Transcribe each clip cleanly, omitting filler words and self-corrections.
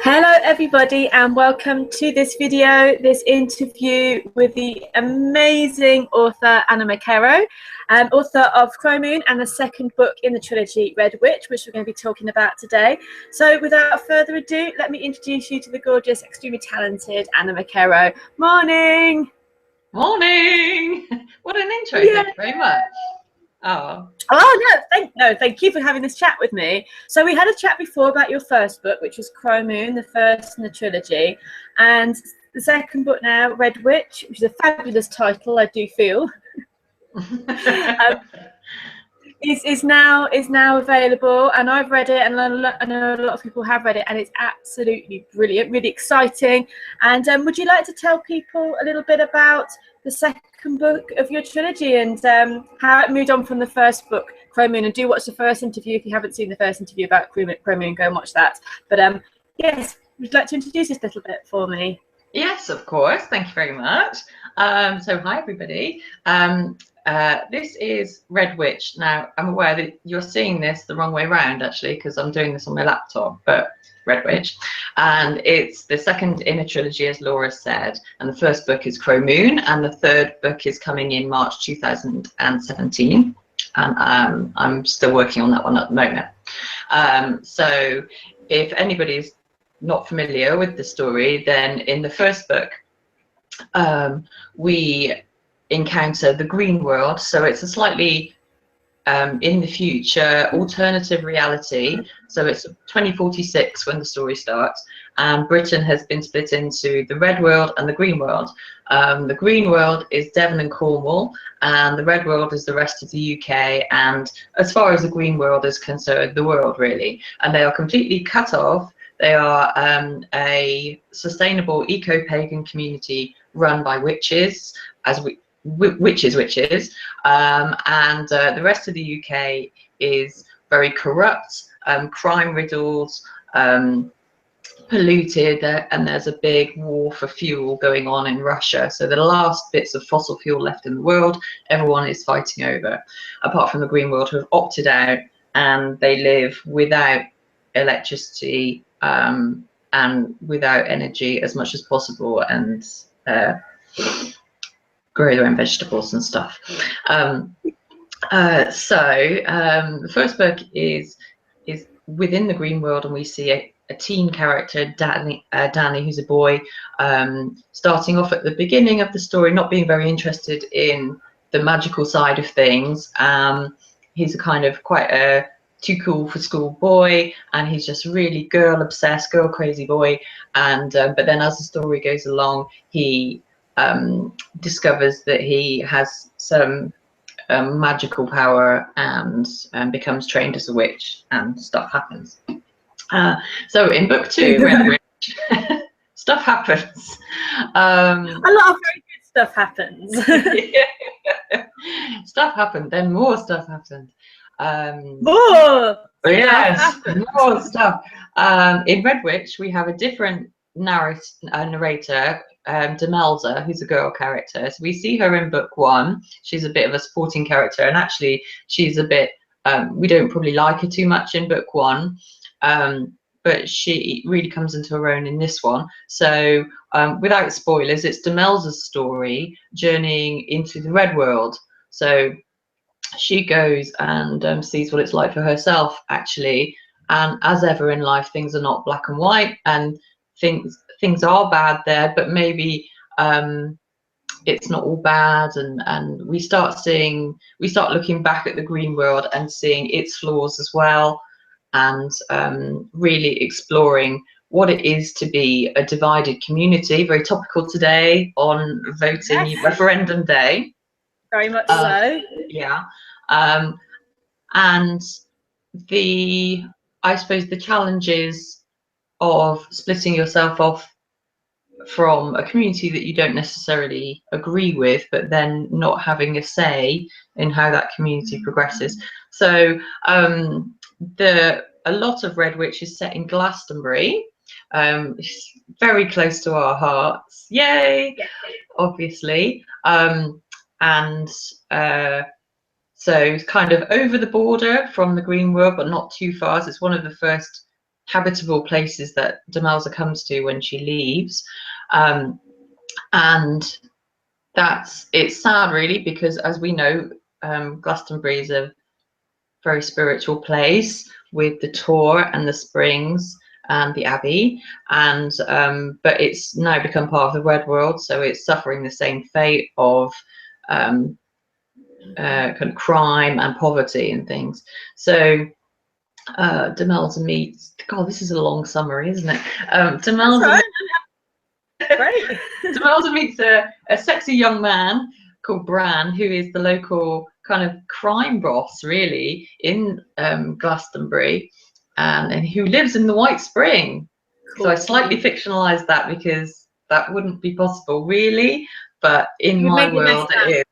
Hello everybody and welcome to this video, this interview with the amazing author Anna McKerrow, author of Crow Moon and the second book in the trilogy RedWitch, which we're going to be talking about today. So without further ado, let me introduce you to the gorgeous, extremely talented Anna McKerrow. Morning! Morning! What an intro, Yeah. Thank you very much. Oh Thank you for having this chat with me. So we had a chat before about your first book, which was Crow Moon, the first in the trilogy, and the second book now, RedWitch, which is a fabulous title, I do feel. is now available, and I've read it, and I know a lot of people have read it, and it's absolutely brilliant, really exciting. And would you like to tell people a little bit about the second book of your trilogy and how it moved on from the first book, Crow Moon? And do watch the first interview if you haven't seen the first interview about Crow Moon, go and watch that. But yes, would you like to introduce this little bit for me? Yes, of course. Thank you very much. So hi everybody. This is RedWitch. Now I'm aware that you're seeing this the wrong way around actually, because I'm doing this on my laptop, but RedWitch, and it's the second in a trilogy, as Laura said, and the first book is Crow Moon, and the third book is coming in March 2017, and I'm still working on that one at the moment. So if anybody's not familiar with the story, then in the first book we encounter the Greenworld, so it's a slightly in the future alternative reality. So it's 2046 when the story starts, and Britain has been split into the Red World and the Green World. The Green World is Devon and Cornwall, and the Red World is the rest of the UK, and as far as the Green World is concerned, the world really, and they are completely cut off. They are a sustainable eco-pagan community run by witches, witches, and the rest of the UK is very corrupt, crime-riddled, polluted, and there's a big war for fuel going on in Russia. So the last bits of fossil fuel left in the world, everyone is fighting over, apart from the Green World, who have opted out, and they live without electricity and without energy as much as possible, and grow their own vegetables and stuff. The first book is within the Green World, and we see a teen character, Danny, who's a boy, starting off at the beginning of the story, not being very interested in the magical side of things. He's a kind of quite a too cool for school boy, and he's just really girl obsessed, girl crazy boy. And but then as the story goes along, he discovers that he has some magical power and becomes trained as a witch, and stuff happens. So in book 2, RedWitch, stuff happens. A lot of very good stuff happens. Stuff happened, then more stuff happened. More stuff. In RedWitch, we have a different narrator, Demelza, who's a girl character. So we see her in book 1. She's a bit of a supporting character, and actually she's a bit we don't probably like her too much in book 1, but she really comes into her own in this one. So without spoilers, it's Demelza's story journeying into the Red World. So she goes and sees what it's like for herself, actually, and as ever in life, things are not black and white, and things are bad there, but maybe it's not all bad, and we start looking back at the Green World and seeing its flaws as well, and really exploring what it is to be a divided community. Very topical today on voting, yes. Referendum day. Very much so. Yeah. And I suppose the challenges of splitting yourself off from a community that you don't necessarily agree with, but then not having a say in how that community progresses. So a lot of RedWitch is set in Glastonbury. It's very close to our hearts. Yay! Obviously. And so it's kind of over the border from the Green World, but not too far. So it's one of the first habitable places that Demelza comes to when she leaves. And it's sad really, because as we know, Glastonbury is a very spiritual place with the Tor and the springs and the Abbey, and but it's now become part of the Red World, so it's suffering the same fate of kind of crime and poverty and things. So Demelza meets, God, this is a long summary, isn't it? Demelza Great. Demelza meets a sexy young man called Bran, who is the local kind of crime boss, really, in Glastonbury, and who lives in the White Spring. Cool. So I slightly fictionalized that because that wouldn't be possible, really, but in my world it is.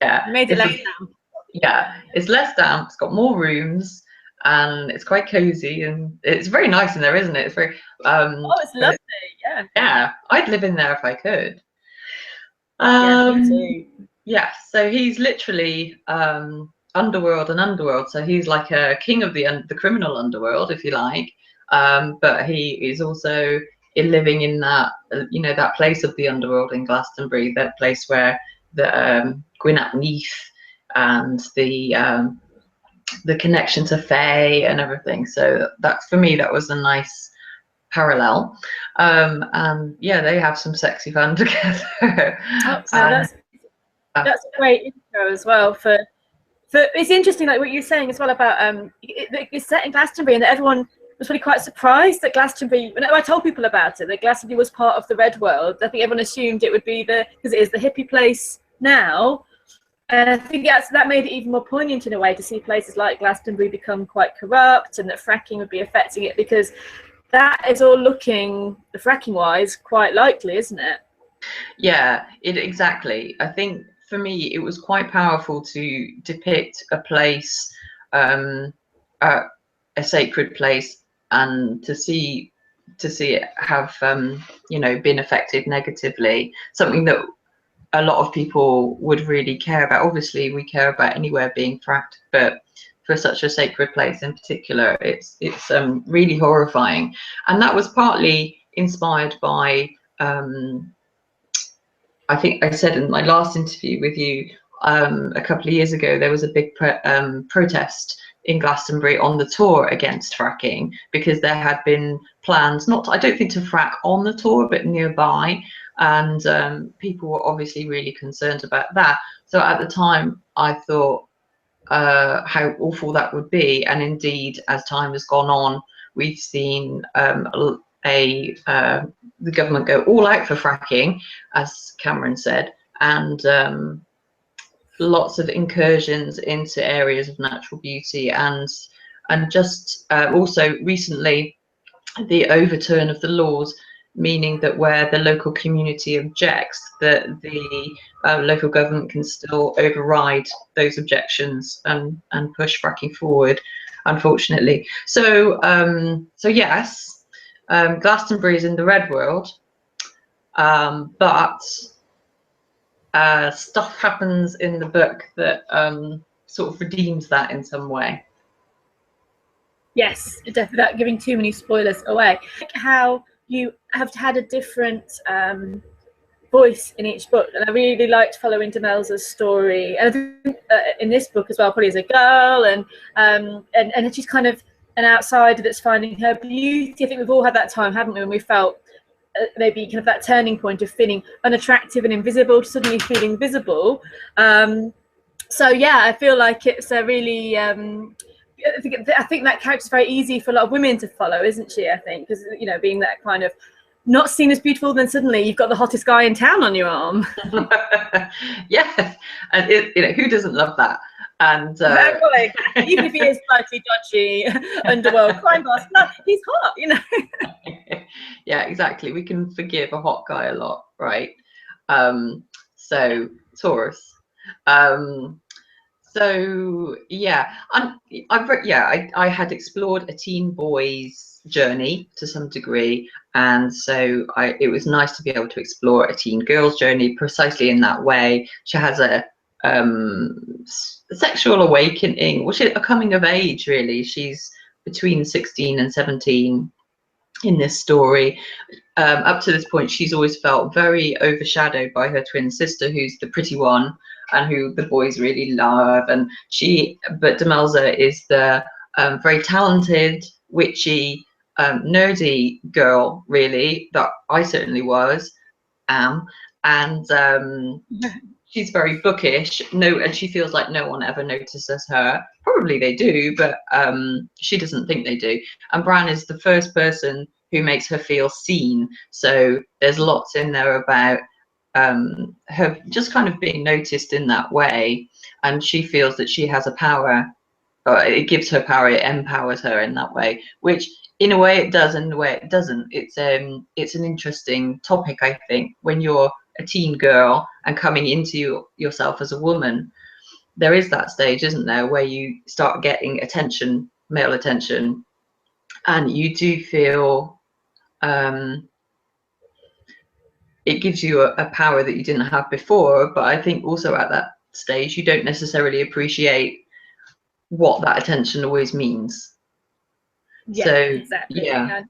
Yeah, made it less damp. Yeah, it's less damp. It's got more rooms, and it's quite cozy, and it's very nice in there, isn't it? It's very oh, it's lovely. Yeah, I'd live in there if I could. Yeah, me too. Yeah, so he's literally underworld and underworld. So he's like a king of the criminal underworld, if you like. But he is also living in that, you know, that place of the underworld in Glastonbury, that place where the Gwynap Neath and the connection to Fae and everything. So that's, for me, that was a nice parallel. And yeah, they have some sexy fun together. Oh, so that's a great intro as well for it's interesting, like what you're saying as well about it's set in Glastonbury, and that everyone was really quite surprised that Glastonbury, when I told people about it, that Glastonbury was part of the Red World. I think everyone assumed it would be because it is the hippie place now. And I think that made it even more poignant in a way to see places like Glastonbury become quite corrupt, and that fracking would be affecting it, because that is all looking, the fracking wise, quite likely, isn't it? Yeah, exactly. I think for me, it was quite powerful to depict a place, a sacred place, and to see it have, you know, been affected negatively. Something that a lot of people would really care about. Obviously, we care about anywhere being fracked, but for such a sacred place in particular, it's really horrifying. And that was partly inspired by, I think I said in my last interview with you a couple of years ago, there was a big protest in Glastonbury on the Tor against fracking, because there had been plans, I don't think to frack on the Tor, but nearby. And people were obviously really concerned about that. So at the time, I thought how awful that would be. And indeed, as time has gone on, we've seen the government go all out for fracking, as Cameron said, and lots of incursions into areas of natural beauty, and just also recently the overturn of the laws, meaning that where the local community objects, that the local government can still override those objections and push fracking forward, unfortunately. So yes, Glastonbury is in the Red World, but stuff happens in the book that sort of redeems that in some way. Yes, definitely, without giving too many spoilers away. How you have had a different voice in each book, and I really liked following Demelza's story, and in this book as well, probably as a girl, and she's kind of an outsider that's finding her beauty. I think we've all had that time, haven't we, when we felt maybe kind of that turning point of feeling unattractive and invisible to suddenly feeling visible. So yeah, I feel like it's a really I think that character's very easy for a lot of women to follow, isn't she? I think, because, you know, being that kind of not seen as beautiful, then suddenly you've got the hottest guy in town on your arm. Yes, and you know, who doesn't love that? And exactly. Even if he is slightly dodgy underworld crime boss, no, he's hot, you know. Yeah, exactly. We can forgive a hot guy a lot, right? So Taurus. So yeah, I had explored a teen boy's journey to some degree, and so it was nice to be able to explore a teen girl's journey precisely in that way. She has a sexual awakening, which is a coming of age, really. She's between 16 and 17 in this story. Up to this point, she's always felt very overshadowed by her twin sister, who's the pretty one and who the boys really love. But Demelza is the very talented, witchy, nerdy girl, really, that I certainly am. And she's very bookish. And she feels like no one ever notices her. Probably they do, but she doesn't think they do. And Bran is the first person who makes her feel seen. So there's lots in there about her just kind of being noticed in that way, and she feels that she has a power. It gives her power. It empowers her in that way, which in a way it does, and in a way it doesn't. It's an interesting topic, I think, when you're a teen girl and coming into yourself as a woman. There is that stage, isn't there, where you start getting attention, male attention, and you do feel it gives you a power that you didn't have before. But I think also at that stage you don't necessarily appreciate what that attention always means. Yeah, so exactly. yeah.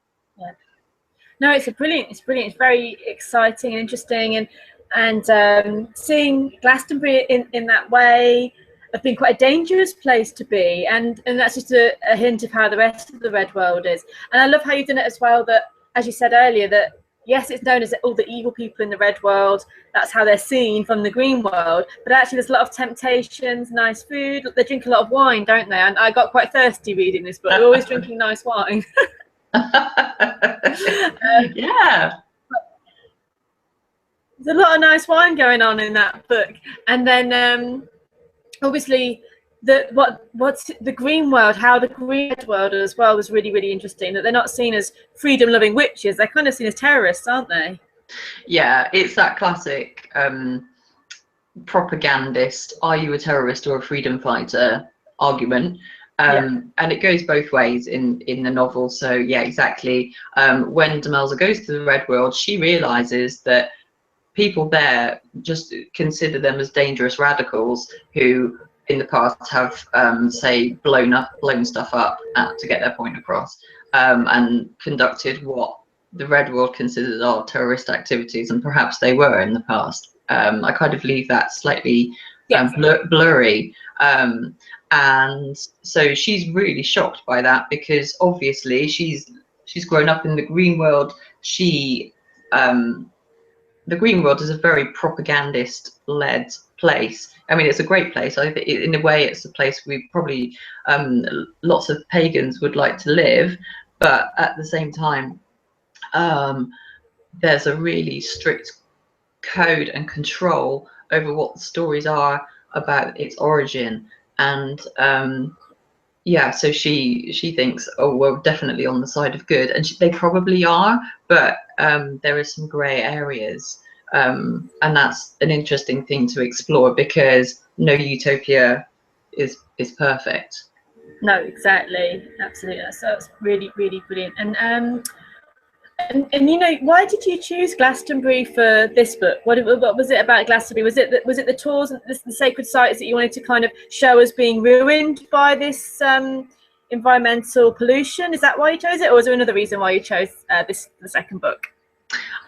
No, it's brilliant. It's very exciting and interesting, and seeing Glastonbury in that way have been quite a dangerous place to be, and that's just a hint of how the rest of the Red World is. And I love how you've done it as well, that, as you said earlier, that yes, it's known as all the evil people in the Red World, that's how they're seen from the Green World, but actually there's a lot of temptations, nice food. They drink a lot of wine, don't they? And I got quite thirsty reading this book. They're always drinking nice wine. Yeah, there's a lot of nice wine going on in that book. And then obviously what's the Green World, how the Green World as well was really, really interesting, that they're not seen as freedom loving witches, they're kind of seen as terrorists, aren't they? Yeah, it's that classic propagandist, are you a terrorist or a freedom fighter argument. And it goes both ways in the novel. So yeah, exactly. When Demelza goes to the Red World, she realizes that people there just consider them as dangerous radicals who in the past have say blown stuff up to get their point across, and conducted what the Red World considers are terrorist activities, and perhaps they were in the past. I kind of leave that slightly blurry, and so she's really shocked by that, because obviously she's grown up in the Green World. The Green World is a very propagandist-led place. I mean, it's a great place. I think in a way it's a place we probably lots of pagans would like to live, but at the same time there's a really strict code and control over what the stories are about its origin. And yeah, so she thinks, oh, we're definitely on the side of good, and they probably are, but there is some grey areas, and that's an interesting thing to explore, because no utopia is perfect. No, exactly, absolutely. So it's really, really brilliant. And you know, why did you choose Glastonbury for this book? What was it about Glastonbury? Was it the tours and the sacred sites that you wanted to kind of show as being ruined by this environmental pollution? Is that why you chose it, or was there another reason why you chose the second book?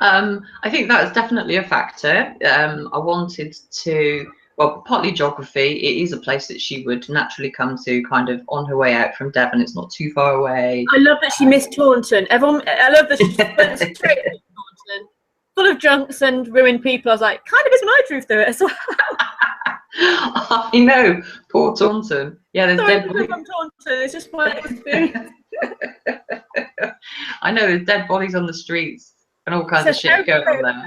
I think that is definitely a factor. I wanted to, well, partly geography. It is a place that she would naturally come to, kind of on her way out from Devon. It's not too far away. I love that she missed Taunton. I love that she went straight to Taunton, full of drunks and ruined people. I was like, kind of is when I drove through it as well. I know, poor Taunton. Yeah, there's dead bodies. From Taunton. It's just my experience. I know there's dead bodies on the streets and all kinds of shit going on there.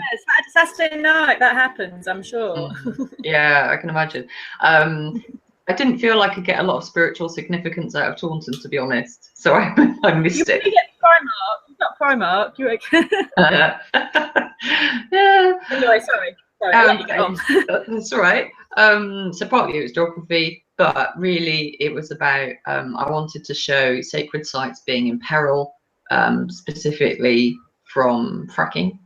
Saturday night that happens, I'm sure. Yeah, I can imagine. I didn't feel like I could get a lot of spiritual significance out of Taunton, to be honest. So I missed it. You get Primark. You've got Primark. You're okay. Yeah. Anyway, sorry. I'll let you get on. That's all right. So partly it was geography, but really it was about I wanted to show sacred sites being in peril, specifically from fracking.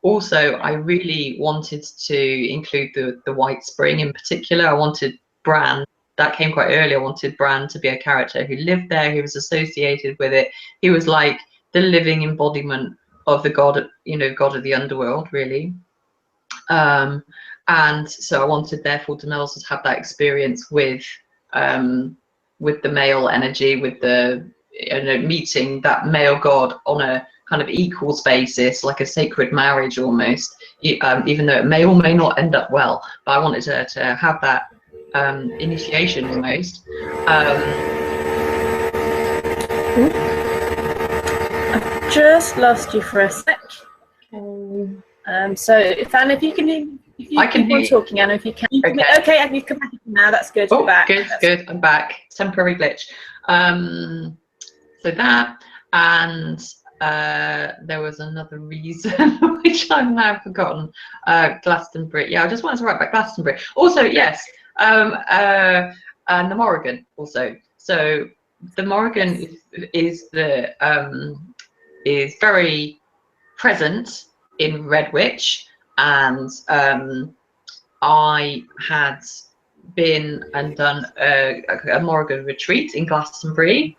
Also, I really wanted to include the White Spring in particular. I wanted Bran that came quite early. I wanted Bran to be a character who lived there, who was associated with it. He was like the living embodiment of the god, you know, god of the underworld, really. And so I wanted, therefore, Demelza to have that experience with the male energy, with the, you know, meeting that male god on a kind of equal basis, like a sacred marriage almost, even though it may or may not end up well. But I wanted her to have that initiation almost. I've just lost you for a sec. So, Anna, if you can, if you keep on talking, Anna, if you can. Okay, I can come back now. That's good. Oh, you're back. Good. I'm back. Temporary glitch. So that, and there was another reason which I've now forgotten. Glastonbury. Yeah, I just wanted to write back Glastonbury. Also, yes, and the Morrigan. Also, so the Morrigan is very present in RedWitch, and I had been and done a Morrigan retreat in Glastonbury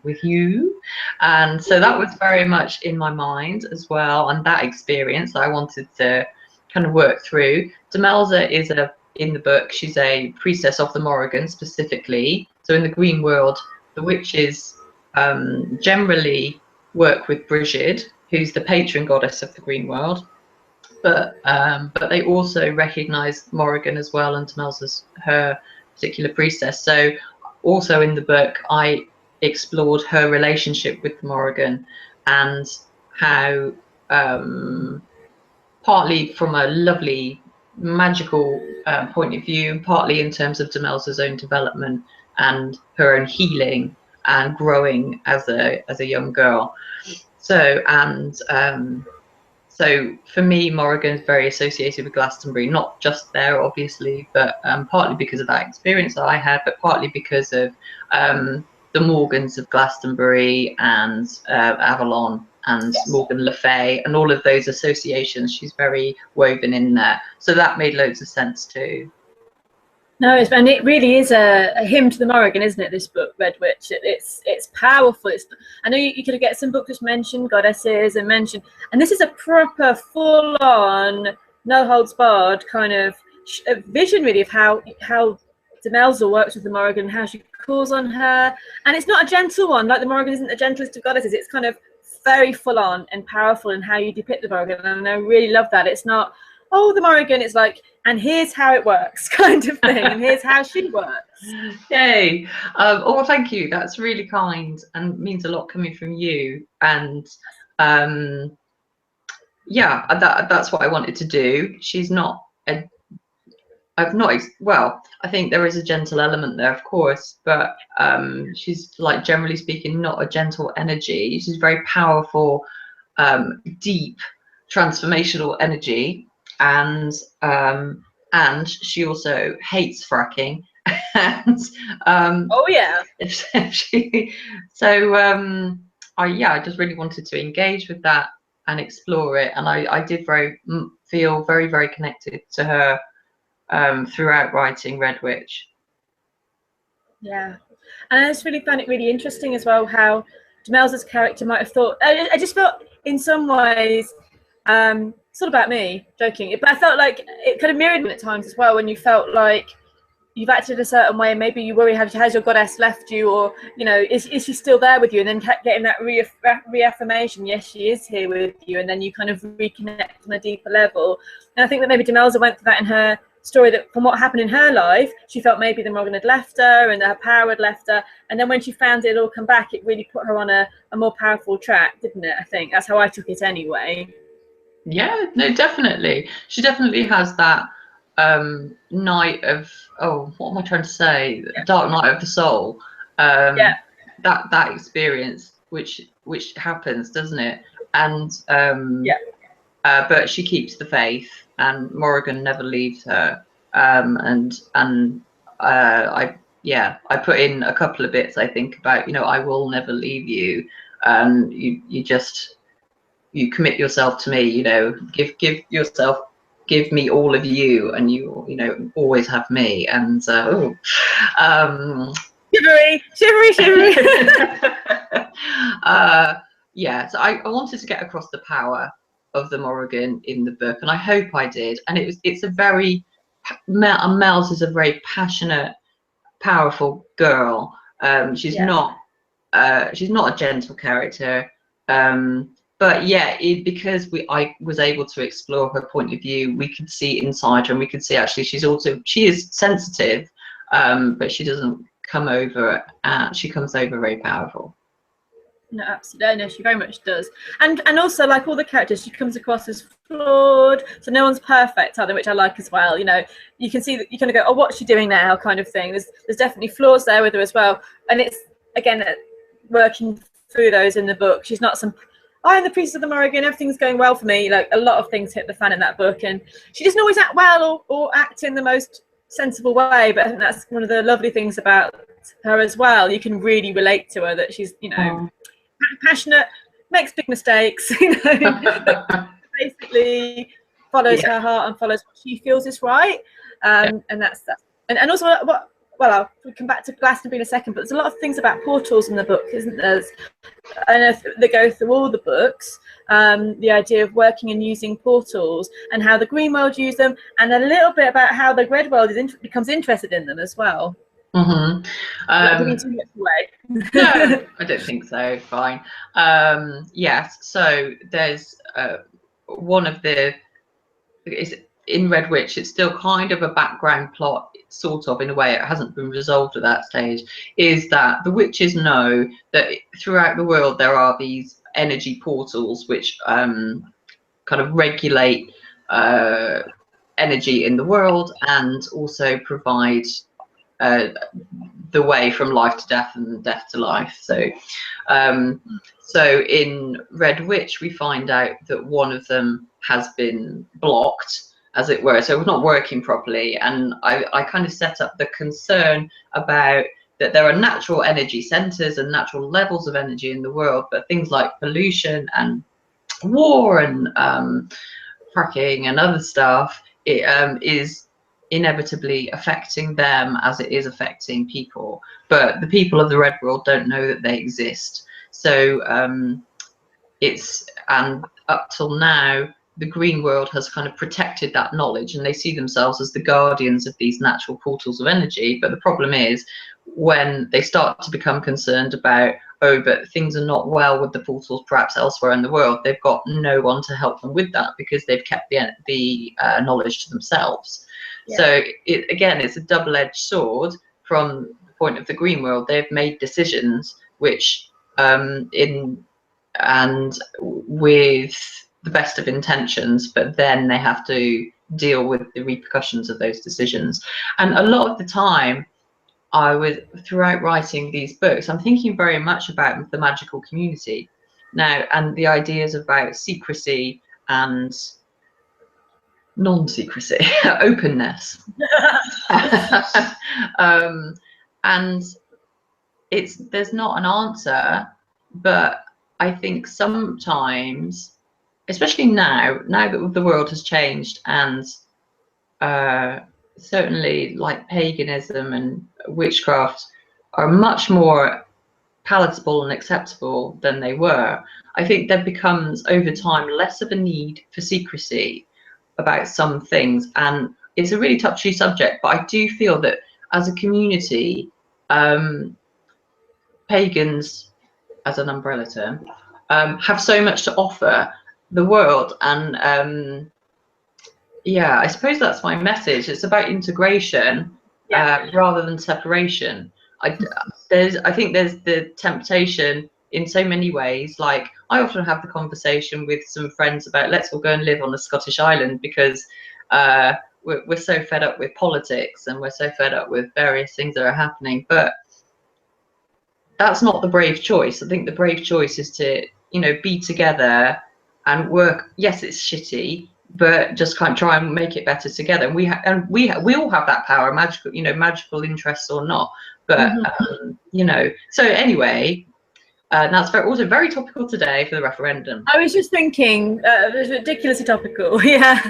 with you, and so that was very much in my mind as well, and that experience I wanted to kind of work through. Demelza is in the book, she's a priestess of the Morrigan specifically. So in the Greenworld, the witches generally work with Brigid, who's the patron goddess of the Greenworld, but they also recognise Morrigan as well, and Demelza's her particular priestess. So also in the book, I explored her relationship with Morrigan, and how partly from a lovely magical point of view, partly in terms of Demelza's own development and her own healing and growing as a young girl. So, and so for me, Morrigan is very associated with Glastonbury, not just there, obviously, but partly because of that experience that I had, but partly because of the Morgans of Glastonbury and Avalon and Morgan Le Fay and all of those associations. She's very woven in there. So that made loads of sense too. No, and it really is a hymn to the Morrigan, isn't it? This book, RedWitch. It's powerful. I know you could get some books which mention goddesses and mention, and this is a proper, full-on, no holds barred kind of vision, really, of how Demelza works with the Morrigan, how she calls on her, and it's not a gentle one. Like the Morrigan isn't the gentlest of goddesses. It's kind of very full-on and powerful in how you depict the Morrigan, and I really love that. It's not, oh, the Morrigan, it's like, and here's how it works, kind of thing, and here's how she works. Yay. Oh, thank you. That's really kind and means a lot coming from you. And yeah, that's what I wanted to do. She's not well, I think there is a gentle element there, of course, but she's, like, generally speaking, not a gentle energy. She's very powerful, deep, transformational energy. And she also hates fracking. And oh yeah. I just really wanted to engage with that and explore it, and I did feel very, very connected to her throughout writing RedWitch. Yeah, and I just really found it really interesting as well how Demelza's character might have thought. I just felt in some ways. It's all about me, joking, but I felt like it kind of mirrored me at times as well, when you felt like you've acted a certain way, and maybe you worry, has your goddess left you, or, you know, is she still there with you, and then getting that reaffirmation, yes, she is here with you, and then you kind of reconnect on a deeper level. And I think that maybe Demelza went through that in her story, that from what happened in her life, she felt maybe the Morrigan had left her and her power had left her, and then when she found it all come back, it really put her on a more powerful track, didn't it? I think that's how I took it anyway. Yeah, no, definitely. She definitely has that night of, oh, what am I trying to say? Yeah. Dark night of the soul. Yeah. That experience, which happens, doesn't it? And but she keeps the faith, and Morrigan never leaves her. I put in a couple of bits, I think, about, you know, I will never leave you. You commit yourself to me, you know, give yourself, give me all of you, and you know, always have me. And shivery. Yeah, so I wanted to get across the power of the Morrigan in the book, and I hope I did. And it's a very Mel's is a very passionate, powerful girl. She's not a gentle character, but yeah, because I was able to explore her point of view, we could see inside her, and we could see actually she is sensitive, but she doesn't come over. She comes over very powerful. No, absolutely. No, she very much does. And also, like all the characters, she comes across as flawed. So no one's perfect, are they? Which I like as well. You know, you can see that you kind of go, oh, what's she doing now? Kind of thing. There's definitely flaws there with her as well. And it's again working through those in the book. She's not some. I'm the priestess of the Morrigan. Everything's going well for me. Like a lot of things hit the fan in that book, and she doesn't always act well or act in the most sensible way. But I think that's one of the lovely things about her as well. You can really relate to her, that she's, you know, passionate, makes big mistakes, you know, basically follows her heart and follows what she feels is right. And that's that. And also I'll come back to Glastonbury in a second, but there's a lot of things about portals in the book, isn't there? I know they go through all the books, the idea of working and using portals, and how the Greenworld use them, and a little bit about how the RedWorld becomes interested in them as well. Mm-hmm. Not giving too much away. No, I don't think so. Fine. Yes. So there's one of the is in RedWitch. It's still kind of a background plot, sort of, in a way. It hasn't been resolved at that stage. Is that the witches know that throughout the world there are these energy portals which kind of regulate energy in the world, and also provide the way from life to death and death to life. So so in RedWitch we find out that one of them has been blocked, as it were, so it was not working properly. And I kind of set up the concern about that there are natural energy centers and natural levels of energy in the world, but things like pollution and war and fracking and other stuff, it is inevitably affecting them as it is affecting people. But the people of the Red World don't know that they exist. So and up till now, the Green World has kind of protected that knowledge, and they see themselves as the guardians of these natural portals of energy. But the problem is, when they start to become concerned about, oh, but things are not well with the portals perhaps elsewhere in the world, they've got no one to help them with that, because they've kept the knowledge to themselves. So it's a double-edged sword. From the point of the Green World, they've made decisions which with the best of intentions, but then they have to deal with the repercussions of those decisions. And a lot of the time, throughout writing these books, I'm thinking very much about the magical community now, and the ideas about secrecy and non-secrecy, openness. And there's not an answer, but I think sometimes, especially now that the world has changed, and certainly like paganism and witchcraft are much more palatable and acceptable than they were, I think there becomes over time less of a need for secrecy about some things. And it's a really touchy subject, but I do feel that as a community, pagans, as an umbrella term, have so much to offer the world. And yeah, I suppose that's my message. It's about integration rather than separation. I think there's the temptation in so many ways. Like, I often have the conversation with some friends about, let's all go and live on a Scottish island, because we're so fed up with politics, and we're so fed up with various things that are happening. But that's not the brave choice. I think the brave choice is to, be together and work. Yes, it's shitty, but just kind of try and make it better together. And we all have that power, magical interests or not. But so anyway, that's also very topical today for the referendum. I was just thinking, it was ridiculously topical. Yeah.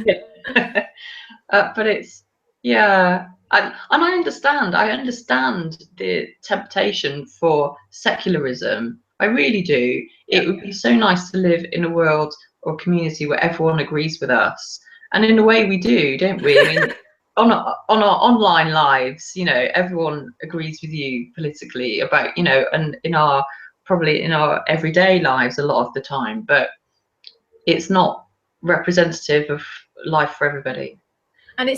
But it's, yeah, and I understand the temptation for secularism. I really do. Yeah. It would be so nice to live in a world or community where everyone agrees with us, and in a way we do, don't we? I mean, on our online lives, you know, everyone agrees with you politically about, you know, and in our probably in our everyday lives a lot of the time, but it's not representative of life for everybody. And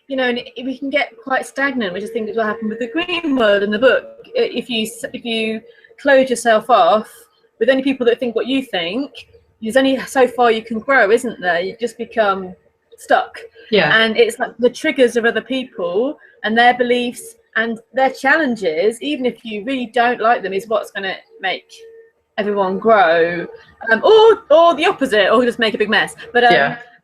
you know, and we can get quite stagnant, which I think is what happened with the Greenworld in the book. If you close yourself off with only people that think what you think, there's only so far you can grow, isn't there? You just become stuck. Yeah. And it's like the triggers of other people and their beliefs and their challenges, even if you really don't like them, is what's going to make everyone grow, or the opposite, or just make a big mess. But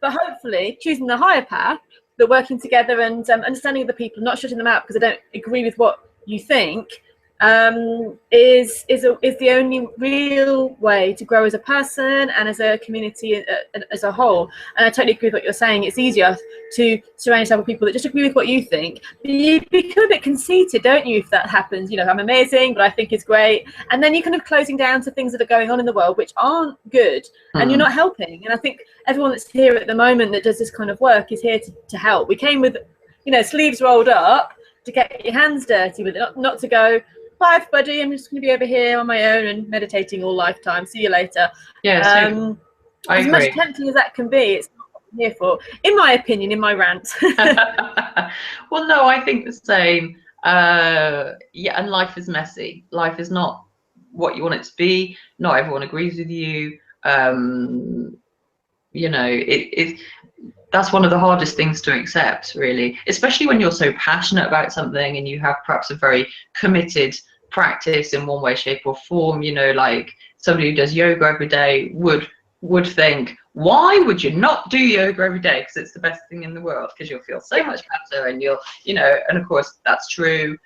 hopefully choosing the higher path, that working together and understanding the people, not shutting them out because they don't agree with what you think, is the only real way to grow as a person and as a community as a whole. And I totally agree with what you're saying. It's easier to surround yourself with people that just agree with what you think. But you become a bit conceited, don't you, if that happens? You know, I'm amazing, but I think it's great. And then you're kind of closing down to things that are going on in the world which aren't good, and you're not helping. And I think everyone that's here at the moment that does this kind of work is here to help. We came with, you know, sleeves rolled up to get your hands dirty with it, not to go, bye buddy, I'm just going to be over here on my own and meditating all lifetime, see you later. Yeah, I as agree. Much tempting as that can be, it's not what I'm here for, in my opinion, in my rant. Well, no, I think the same. Yeah, and life is messy. Life is not what you want it to be. Not everyone agrees with you. You know, that's one of the hardest things to accept, really, especially when you're so passionate about something and you have perhaps a very committed practice in one way, shape or form. You know, like somebody who does yoga every day would think, why would you not do yoga every day? Because it's the best thing in the world, because you'll feel so much better, and you'll, you know, and of course that's true.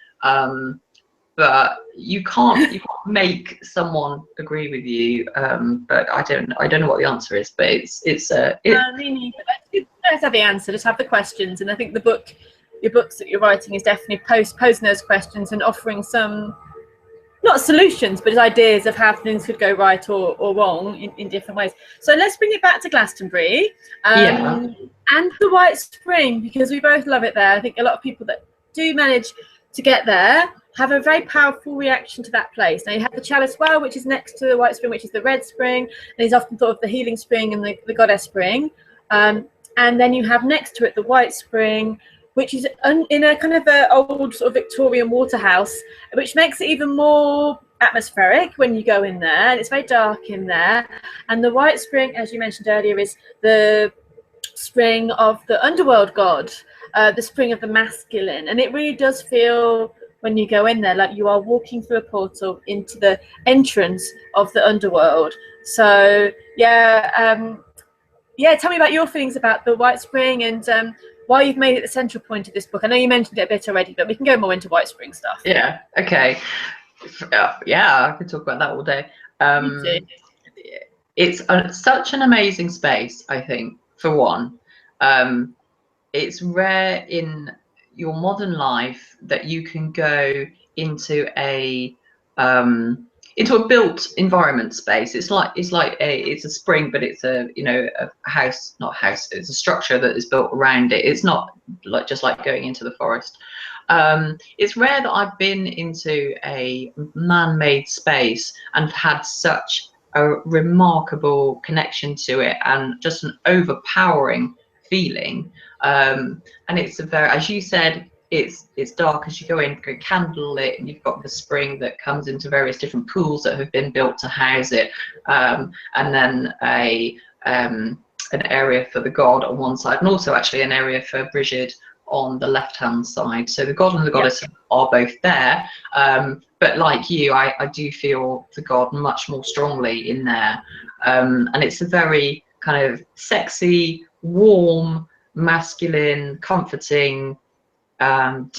But you can't make someone agree with you. But I don't know what the answer is, but it's I mean, you don't have the answer, just have the questions. And I think your books that you're writing is definitely posing those questions and offering some, not solutions, but ideas of how things could go right or wrong in different ways. So let's bring it back to Glastonbury and the White Spring, because we both love it there. I think a lot of people that do manage to get there have a very powerful reaction to that place. Now you have the Chalice Well, which is next to the White Spring, which is the Red Spring, and is often thought of the healing spring and the goddess spring. And then you have next to it the White Spring, which is in a kind of a old sort of Victorian water house, which makes it even more atmospheric when you go in there, and it's very dark in there. And the White Spring, as you mentioned earlier, is the spring of the underworld god, the spring of the masculine, and it really does feel, when you go in there, like you are walking through a portal into the entrance of the underworld. So tell me about your feelings about the White Spring and why you've made it the central point of this book. I know you mentioned it a bit already, but we can go more into White Spring stuff. Yeah, okay. Yeah, I could talk about that all day. It's such an amazing space, I think, for one. It's rare in your modern life that you can go into a built environment space. It's a spring, but it's a house, not house. It's a structure that is built around it. It's not just like going into the forest. It's rare that I've been into a man-made space and had such a remarkable connection to it, and just an overpowering feeling. And it's a very, as you said, it's dark as you go in, candlelit, and you've got the spring that comes into various different pools that have been built to house it, and then an area for the god on one side, and also actually an area for Brigid on the left hand side. So the god and the goddess are both there, but like you, I do feel the god much more strongly in there, and it's a very kind of sexy, warm, masculine, comforting,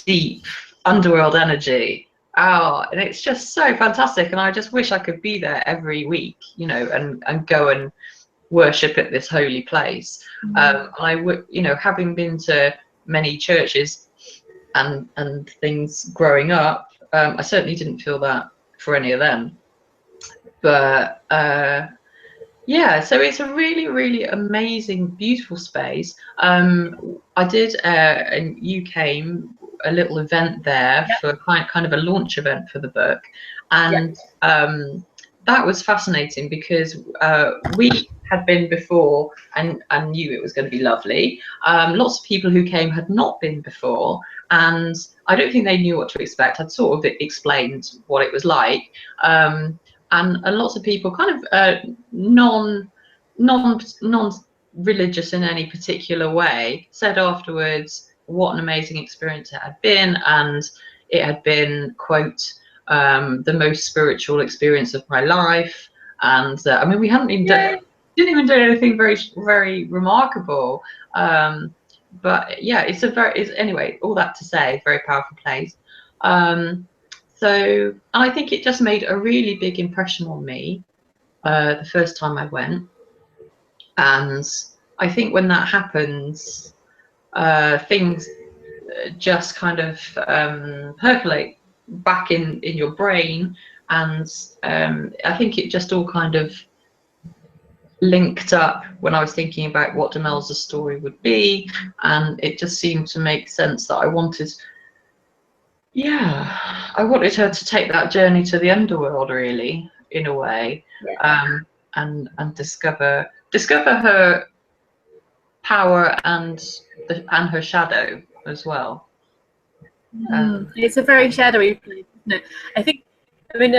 deep underworld energy. And it's just so fantastic, and I just wish I could be there every week, and go and worship at this holy place. I would, you know, having been to many churches and things growing up, I certainly didn't feel that for any of them. But yeah, so it's a really, really amazing, beautiful space. I did, and you came, a little event there for kind of a launch event for the book, and that was fascinating because we had been before and knew it was going to be lovely. Lots of people who came had not been before, and I don't think they knew what to expect. I'd sort of explained what it was like. And lots of people kind of non-religious in any particular way said afterwards what an amazing experience it had been, and it had been, quote, the most spiritual experience of my life. And I mean, we hadn't even didn't even do anything very remarkable, but yeah, it's anyway, all that to say, very powerful place. So I think it just made a really big impression on me the first time I went. And I think when that happens, things just kind of percolate back in your brain. And I think it just all kind of linked up when I was thinking about what Demelza's story would be. And it just seemed to make sense that I wanted her to take that journey to the underworld, really, in a way, and discover her power and her shadow as well. It's a very shadowy place, isn't it? I think, I mean,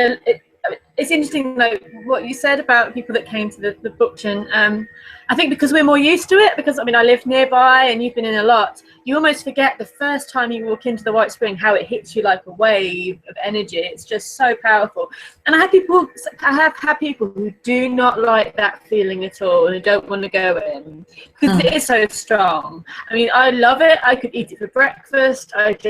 it's interesting, like what you said about people that came to the book. I think because we're more used to it, because I mean, I live nearby and you've been in a lot, you almost forget the first time you walk into the White Spring how it hits you like a wave of energy. It's just so powerful. And I have had people who do not like that feeling at all and who don't want to go in because it is so strong. I mean, I love it. I could eat it for breakfast. It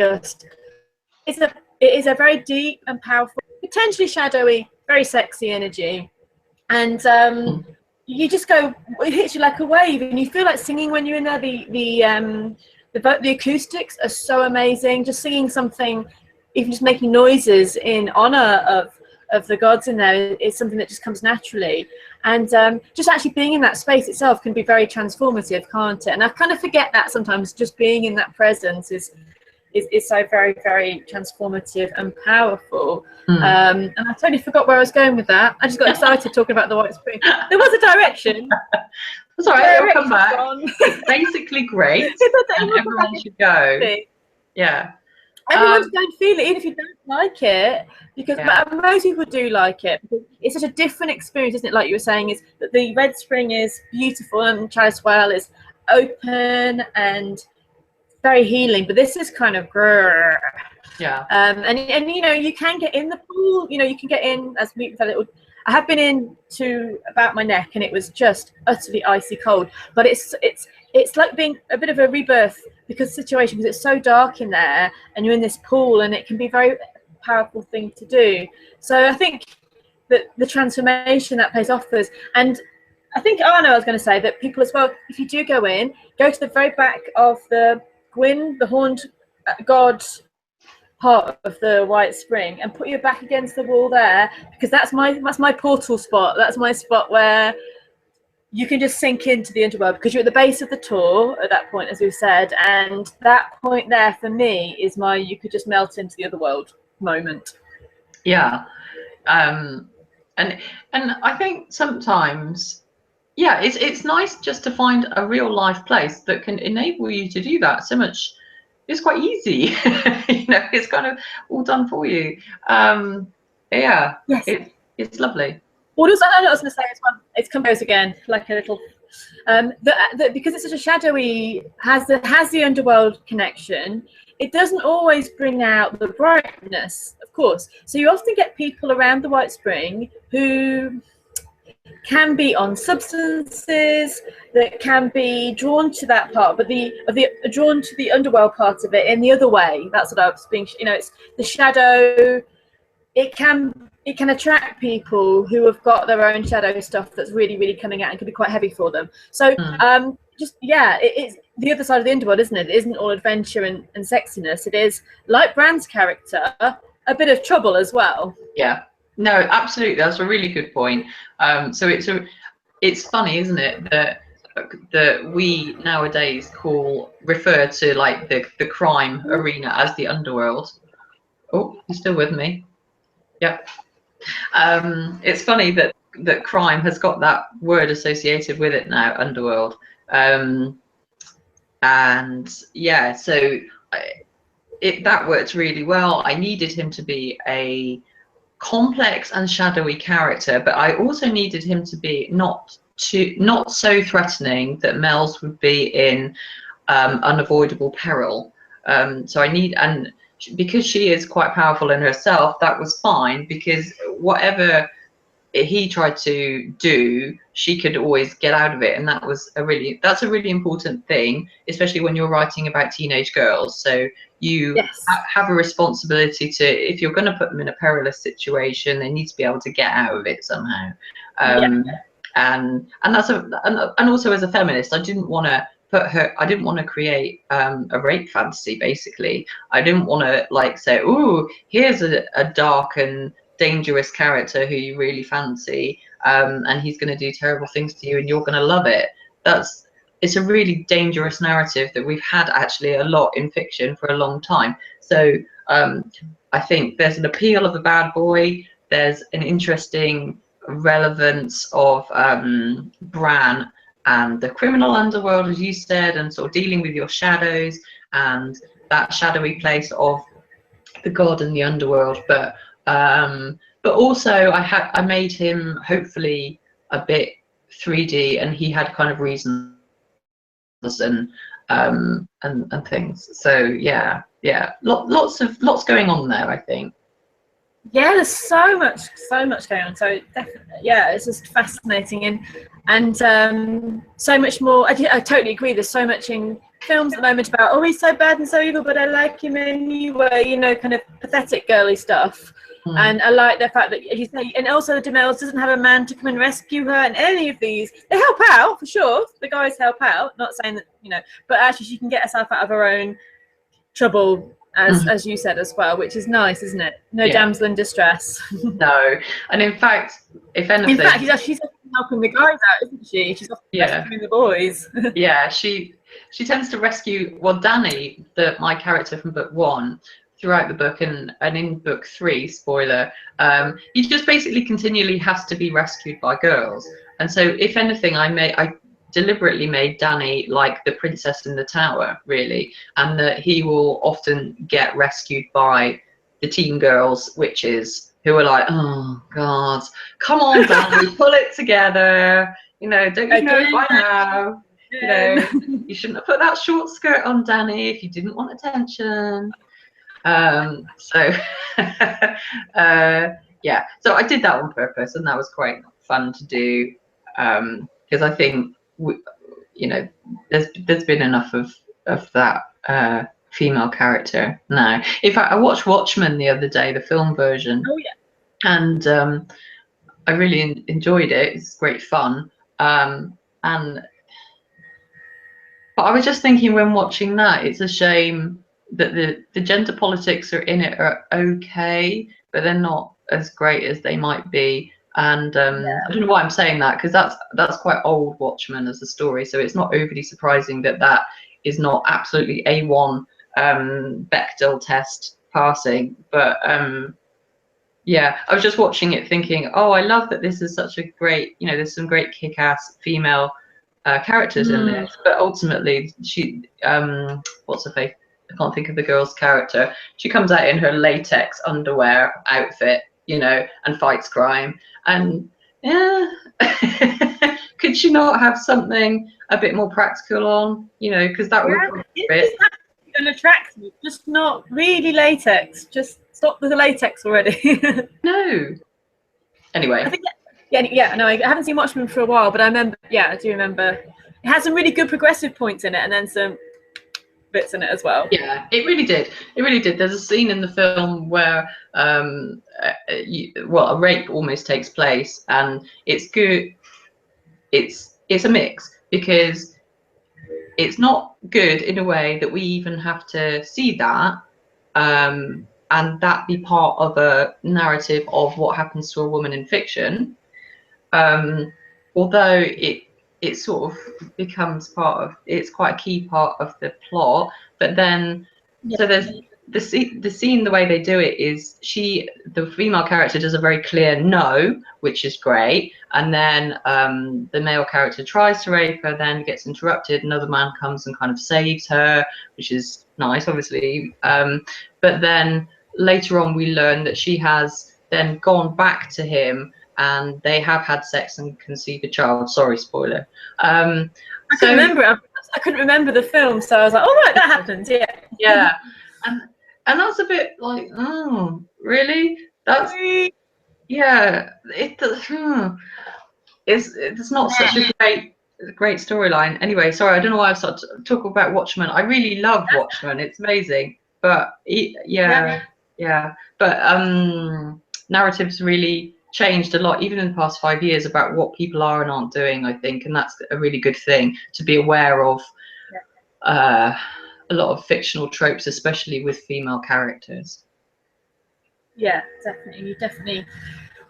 is a very deep and powerful, potentially shadowy, very sexy energy. And you just go, it hits you like a wave, and you feel like singing when you're in there. The acoustics are so amazing. Just singing something, even just making noises in honor of the gods in there is something that just comes naturally. And just actually being in that space itself can be very transformative, can't it? And I kind of forget that sometimes. Just being in that presence is so very, very transformative and powerful. And I totally forgot where I was going with that. I just got excited talking about the White Spring. There was a direction. That's all right, it'll come back. It's basically great. And everyone should go. Yeah. Everyone should go and feel it, even if you don't like it, because most people do like it. It's such a different experience, isn't it? Like you were saying, is that the Red Spring is beautiful and Chalice Well is open and very healing, but this is kind of and you know, you can get in the pool, you know, you can get in as we said. I have been in to about my neck and it was just utterly icy cold, but it's like being a bit of a rebirth because it's so dark in there and you're in this pool, and it can be a very powerful thing to do. So I think that the transformation that place offers, and I think I was going to say that people as well, if you do go to the very back of the Gwyn, the horned god part of the White Spring, and put your back against the wall there, because that's my portal spot. That's my spot where you can just sink into the underworld, because you're at the base of the tour at that point, as we've said, and that point there for me is you could just melt into the other world moment. Yeah. And I think sometimes, yeah, it's nice just to find a real life place that can enable you to do that so much. It's quite easy. You know, it's kind of all done for you. Yeah, yes. It's lovely. What else I was going to say as well, it's goes again, like a little, because it's such a shadowy, has the underworld connection, it doesn't always bring out the brightness, of course. So you often get people around the White Spring who can be on substances, that can be drawn to that part, but drawn to the underworld part of it in the other way. That's what I was being, you know, it's the shadow. It can it can attract people who have got their own shadow stuff that's really, really coming out and can be quite heavy for them. So just, yeah, it's the other side of the underworld, isn't it? It isn't all adventure and sexiness. It is, like Bran's character, a bit of trouble as well. Yeah, no, absolutely. That's a really good point. So it's funny, isn't it, that we nowadays refer to like the crime arena as the underworld. Oh, you still with me? Yep. It's funny that crime has got that word associated with it now, underworld. And yeah, so that worked really well. I needed him to be a complex and shadowy character, but I also needed him to be not so threatening that Mel's would be in unavoidable peril. So because she is quite powerful in herself, that was fine, because whatever he tried to do, she could always get out of it, and that's a really important thing, especially when you're writing about teenage girls. So you have a responsibility to, if you're going to put them in a perilous situation, they need to be able to get out of it somehow. And also, as a feminist, I didn't want to create a rape fantasy. Basically, I didn't want to like say, "Ooh, here's a dark and dangerous character who you really fancy, and he's going to do terrible things to you, and you're going to love it." It's a really dangerous narrative that we've had actually a lot in fiction for a long time. So I think there's an appeal of a bad boy. There's an interesting relevance of Bran and the criminal underworld, as you said, and sort of dealing with your shadows and that shadowy place of the god and the underworld. But also I made him hopefully a bit 3D, and he had kind of reasons and things. So yeah, lots going on there, I think. Yeah, there's so much going on. So definitely, yeah, it's just fascinating, and so much more. I totally agree. There's so much in films at the moment about, oh, he's so bad and so evil, but I like him anyway. You know, kind of pathetic girly stuff. And I like the fact that, as you say, and also the Demels doesn't have a man to come and rescue her. And any of these, they help out for sure. The guys help out. Not saying that, you know, but actually she can get herself out of her own trouble, as you said as well, which is nice, isn't it? No damsel in distress. No, and in fact, if anything, she's helping the guys out, isn't she? She's rescuing the boys. Yeah, she tends to rescue. Well, Danny, my character from book 1, throughout the book and in book 3, spoiler, he just basically continually has to be rescued by girls. And so, if anything, I deliberately made Danny like the princess in the tower, really, and that he will often get rescued by the teen girls, witches, who are like, oh god, come on Danny, pull it together, you know, don't you know it by now, you know, you shouldn't have put that short skirt on, Danny, if you didn't want attention. Yeah, so I did that on purpose, and that was quite fun to do, because I think you know, there's been enough of that female character now. In fact, I watched Watchmen the other day, the film version. Oh yeah. And I really enjoyed it. It's great fun. But I was just thinking when watching that, it's a shame that the gender politics are in it are okay, but they're not as great as they might be. And I don't know why I'm saying that, because that's quite old Watchmen as a story, so it's not overly surprising that is not absolutely A1 Bechdel test passing. But yeah, I was just watching it thinking, oh, I love that this is such a great, you know, there's some great kick-ass female characters in this, but ultimately she what's her face? I can't think of the girl's character. She comes out in her latex underwear outfit, you know, and fights crime. And yeah, could she not have something a bit more practical on, you know, because that would fit. An attraction, just not really latex. Just stop with the latex already. No. Anyway. I think no, I haven't seen Watchmen for a while, but I do remember. It has some really good progressive points in it, and then some bits in it as well. Yeah, it really did. It really did. There's a scene in the film where a rape almost takes place, and it's good. It's a mix, because it's not good in a way that we even have to see that, and that be part of a narrative of what happens to a woman in fiction, although it sort of becomes part of, it's quite a key part of the plot. But then so there's the scene, the way they do it is the female character does a very clear no, which is great, and then the male character tries to rape her, then gets interrupted, another man comes and kind of saves her, which is nice, obviously, but then later on we learn that she has then gone back to him and they have had sex and conceived a child. Sorry, spoiler. I couldn't remember the film, so I was like, oh right, that happens. Yeah. And that's a bit like, oh, really? That's, yeah, it's not such a great storyline. Anyway, sorry, I don't know why I've started to talk about Watchmen. I really love Watchmen. It's amazing. But but narratives really changed a lot, even in the past 5 years, about what people are and aren't doing, I think, and that's a really good thing, to be aware of a lot of fictional tropes, especially with female characters. Yeah, definitely.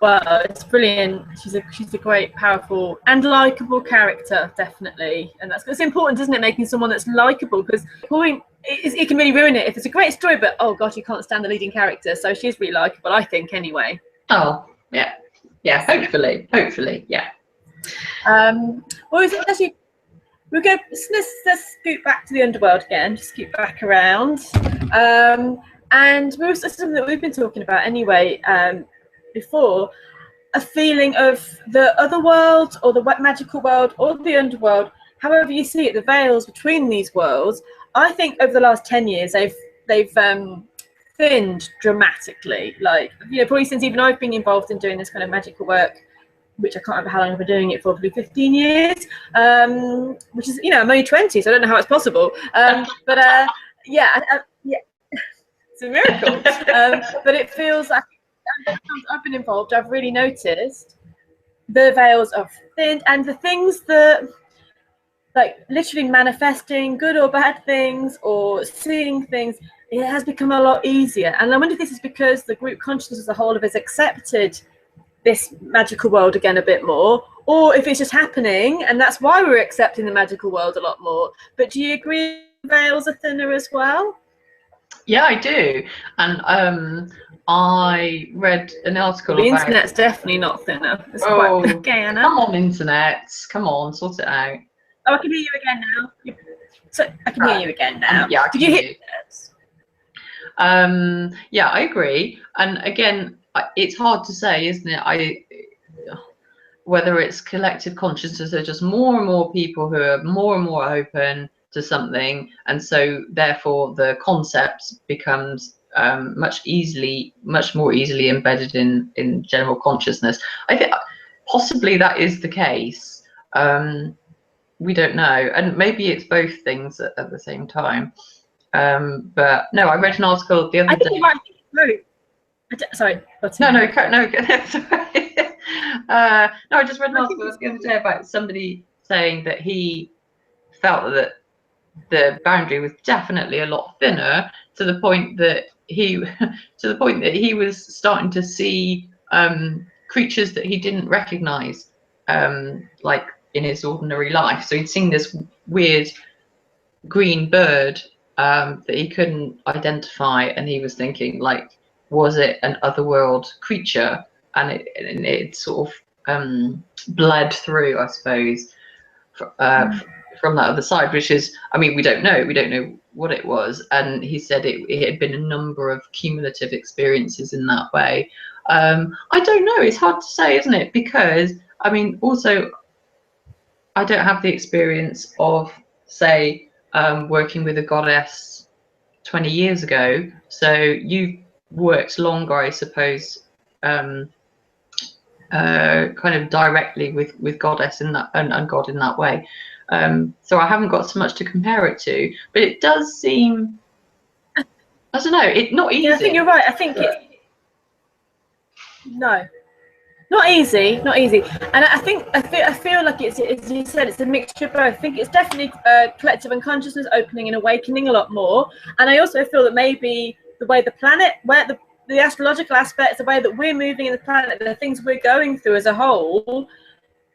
Well, it's brilliant. She's a great, powerful, and likable character, definitely. And it's important, isn't it, making someone that's likable? Because it can really ruin it if it's a great story, but oh gosh, you can't stand the leading character. So she's really likable, I think, anyway. Oh yeah. Hopefully, yeah. Well, actually, let's scoot back to the underworld again. Just scoot back around. And something that we've been talking about anyway before, a feeling of the other world, or the magical world, or the underworld, however you see it, the veils between these worlds. I think over the last 10 years they've thinned dramatically. Like, probably since even I've been involved in doing this kind of magical work, which I can't remember how long I've been doing it for, probably 15 years, which is, I'm only 20, so I don't know how it's possible. It's a miracle. But it feels like, I've been involved, I've really noticed the veils are thinned, and the things that, like, literally manifesting good or bad things, or seeing things, it has become a lot easier. And I wonder if this is because the group consciousness as a whole has accepted this magical world again a bit more, or if it's just happening and that's why we're accepting the magical world a lot more. But do you agree veils are thinner as well? Yeah, I do. And I read an article the internet's definitely not thinner. It's quite okay, Anna. Come on, internet, come on, sort it out. Oh, I can hear you again now. So I can hear you again now. Yeah, did you hear that? Yeah, I agree. And again, it's hard to say, isn't it? Whether it's collective consciousness, there's just more and more people who are more and more open to something, and so therefore the concept becomes much more easily embedded in general consciousness. I think possibly that is the case. We don't know, and maybe it's both things at the same time. But no, I read an article the other day. You might be sorry. No. No, I just read an article the other day about somebody saying that he felt that the boundary was definitely a lot thinner, to the point that he was starting to see creatures that he didn't recognize, like in his ordinary life. So he'd seen this weird green bird that he couldn't identify, and he was thinking, like, was it an otherworld creature? And it sort of bled through, I suppose, from that other side, which is, I mean, we don't know what it was. And he said it had been a number of cumulative experiences in that way. I don't know, it's hard to say, isn't it? Because, I mean, also, I don't have the experience of, say, working with a goddess 20 years ago. So you've worked longer, I suppose, kind of directly with goddess in that, and God in that way. So I haven't got so much to compare it to, but it does seem, I don't know, it's not easy. Yeah, I think you're right. I think No. Not easy, not easy. And I feel like it's, as you said, it's a mixture of both. I think it's definitely collective unconsciousness opening and awakening a lot more. And I also feel that maybe the way the planet, where the astrological aspects, the way that we're moving in the planet, the things we're going through as a whole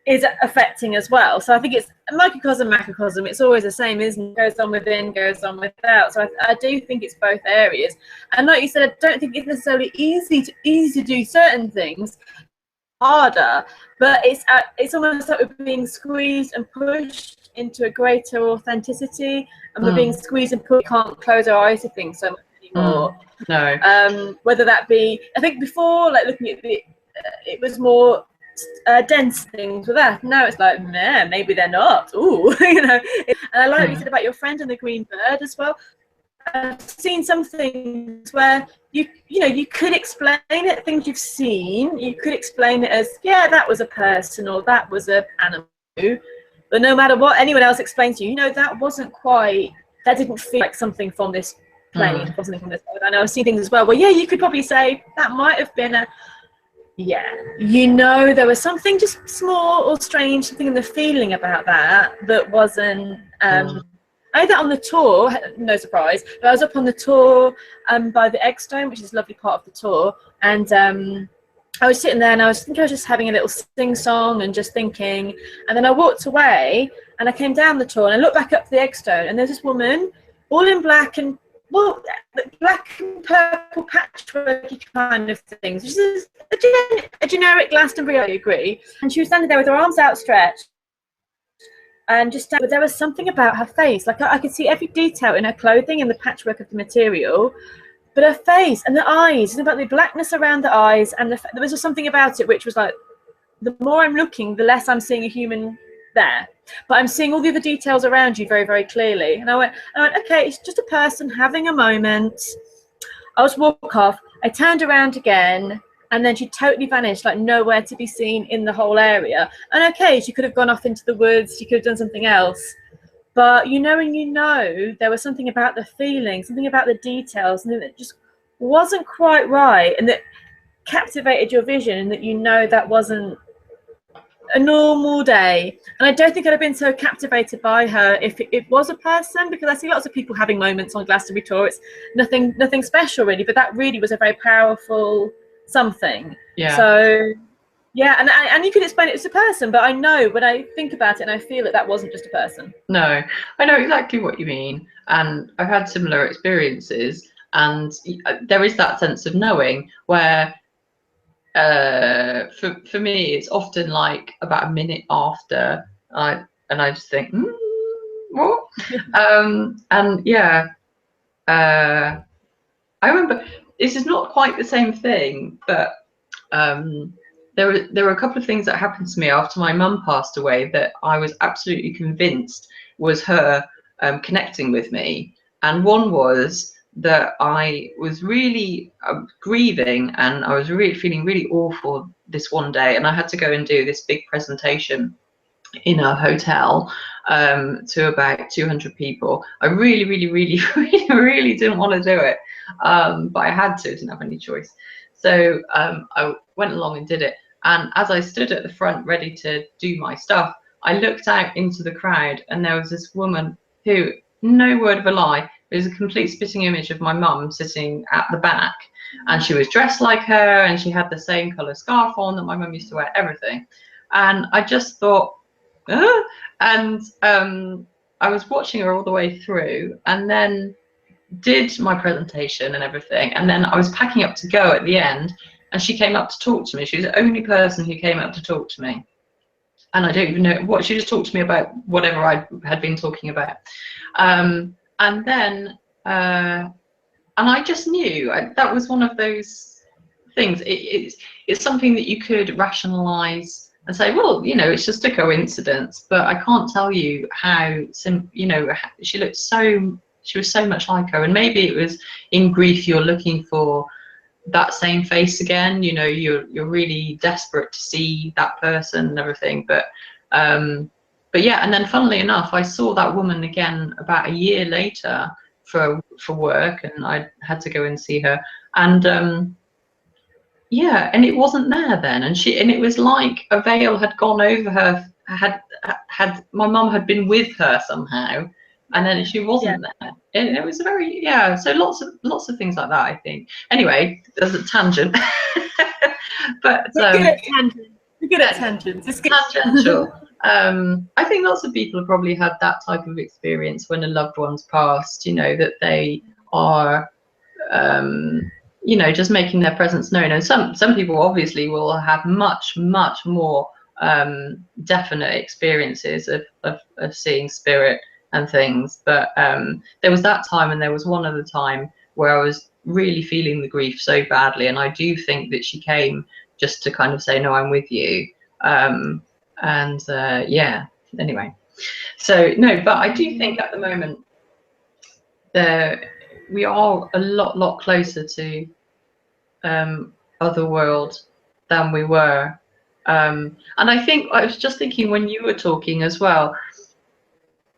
is affecting as well. So I think it's microcosm, macrocosm. It's always the same, isn't it? Goes on within, goes on without. So I do think it's both areas. And like you said, I don't think it's necessarily easy to do certain things. Harder, but it's almost like we're being squeezed and pushed into a greater authenticity, and we're being squeezed and pushed. We can't close our eyes to things so much anymore. No. Whether that be, I think before, like looking at it was more dense things with that. Now it's like, man, maybe they're not. Ooh, you know. And I like what you said about your friend and the green bird as well. I've seen some things where you could explain it, things you've seen, you could explain it as, yeah, that was a person or that was an animal, but no matter what anyone else explains to you, that wasn't quite, that didn't feel like something from this plane, or something from this earth. And I see things as well where, yeah, you could probably say that might have been there was something just small or strange, something in the feeling about that wasn't I did that on the tour, no surprise, but I was up on the tour by the Eggstone, which is a lovely part of the tour, and I was sitting there and I think I was just having a little sing-song and just thinking, and then I walked away and I came down the tour and I looked back up to the Eggstone and there's this woman, all in black and, well, black and purple patchworky kind of things, which is a generic Glastonbury, I agree, and she was standing there with her arms outstretched, and but there was something about her face, like I could see every detail in her clothing and the patchwork of the material, but her face and the eyes, about the blackness around the eyes, and there was just something about it which was like, the more I'm looking, the less I'm seeing a human there, but I'm seeing all the other details around you very, very clearly. And I went, okay, it's just a person having a moment. I was walk off, I turned around again, and then she totally vanished, like nowhere to be seen in the whole area. And okay, she could have gone off into the woods, she could have done something else. But there was something about the feeling, something about the details, something that just wasn't quite right, and that captivated your vision, and that that wasn't a normal day. And I don't think I'd have been so captivated by her if it was a person, because I see lots of people having moments on Glastonbury tour. It's nothing special really, but that really was a very powerful something. Yeah. So yeah, and you could explain it as a person, but I know when I think about it and I feel that wasn't just a person. No, I know exactly what you mean, and I've had similar experiences, and there is that sense of knowing where for me it's often like about a minute after I just think, what? And yeah, I remember, this is not quite the same thing, but there were a couple of things that happened to me after my mum passed away that I was absolutely convinced was her connecting with me. And one was that I was really grieving, and I was really feeling really awful this one day, and I had to go and do this big presentation in a hotel to about 200 people. I really, really, really, really, really didn't want to do it, but I had to, didn't have any choice. So I went along and did it. And as I stood at the front ready to do my stuff, I looked out into the crowd, and there was this woman who, no word of a lie, it was a complete spitting image of my mum sitting at the back. And she was dressed like her, and she had the same colour scarf on that my mum used to wear, everything. And I just thought, and I was watching her all the way through, and then did my presentation and everything, and then I was packing up to go at the end, and she came up to talk to me. She was the only person who came up to talk to me, and I don't even know what, she just talked to me about whatever I had been talking about, and then and I just knew that was one of those things. It's something that you could rationalize and say, well, it's just a coincidence, but I can't tell you how she looked she was so much like her. And maybe it was in grief, you're looking for that same face again, you're really desperate to see that person and everything. But yeah, and then funnily enough, I saw that woman again about a year later for work, and I had to go and see her. And yeah, and it wasn't there then, and it was like a veil had gone over her. Had my mum had been with her somehow, and then she wasn't there, and it was very, yeah. So lots of things like that, I think. Anyway, there's a tangent, but we're good at tangents. We're good at tangents. It's good. Tangential. I think lots of people have probably had that type of experience when a loved one's passed. You know, that they are, you know, just making their presence known. And some people obviously will have much more definite experiences of seeing spirit and things. But there was that time, and there was one other time where I was really feeling the grief so badly, and I do think that she came just to kind of say, no, I'm with you. Yeah, anyway, so no, but I do think at the moment we are a lot closer to otherworld than we were, and I think I was just thinking when you were talking as well,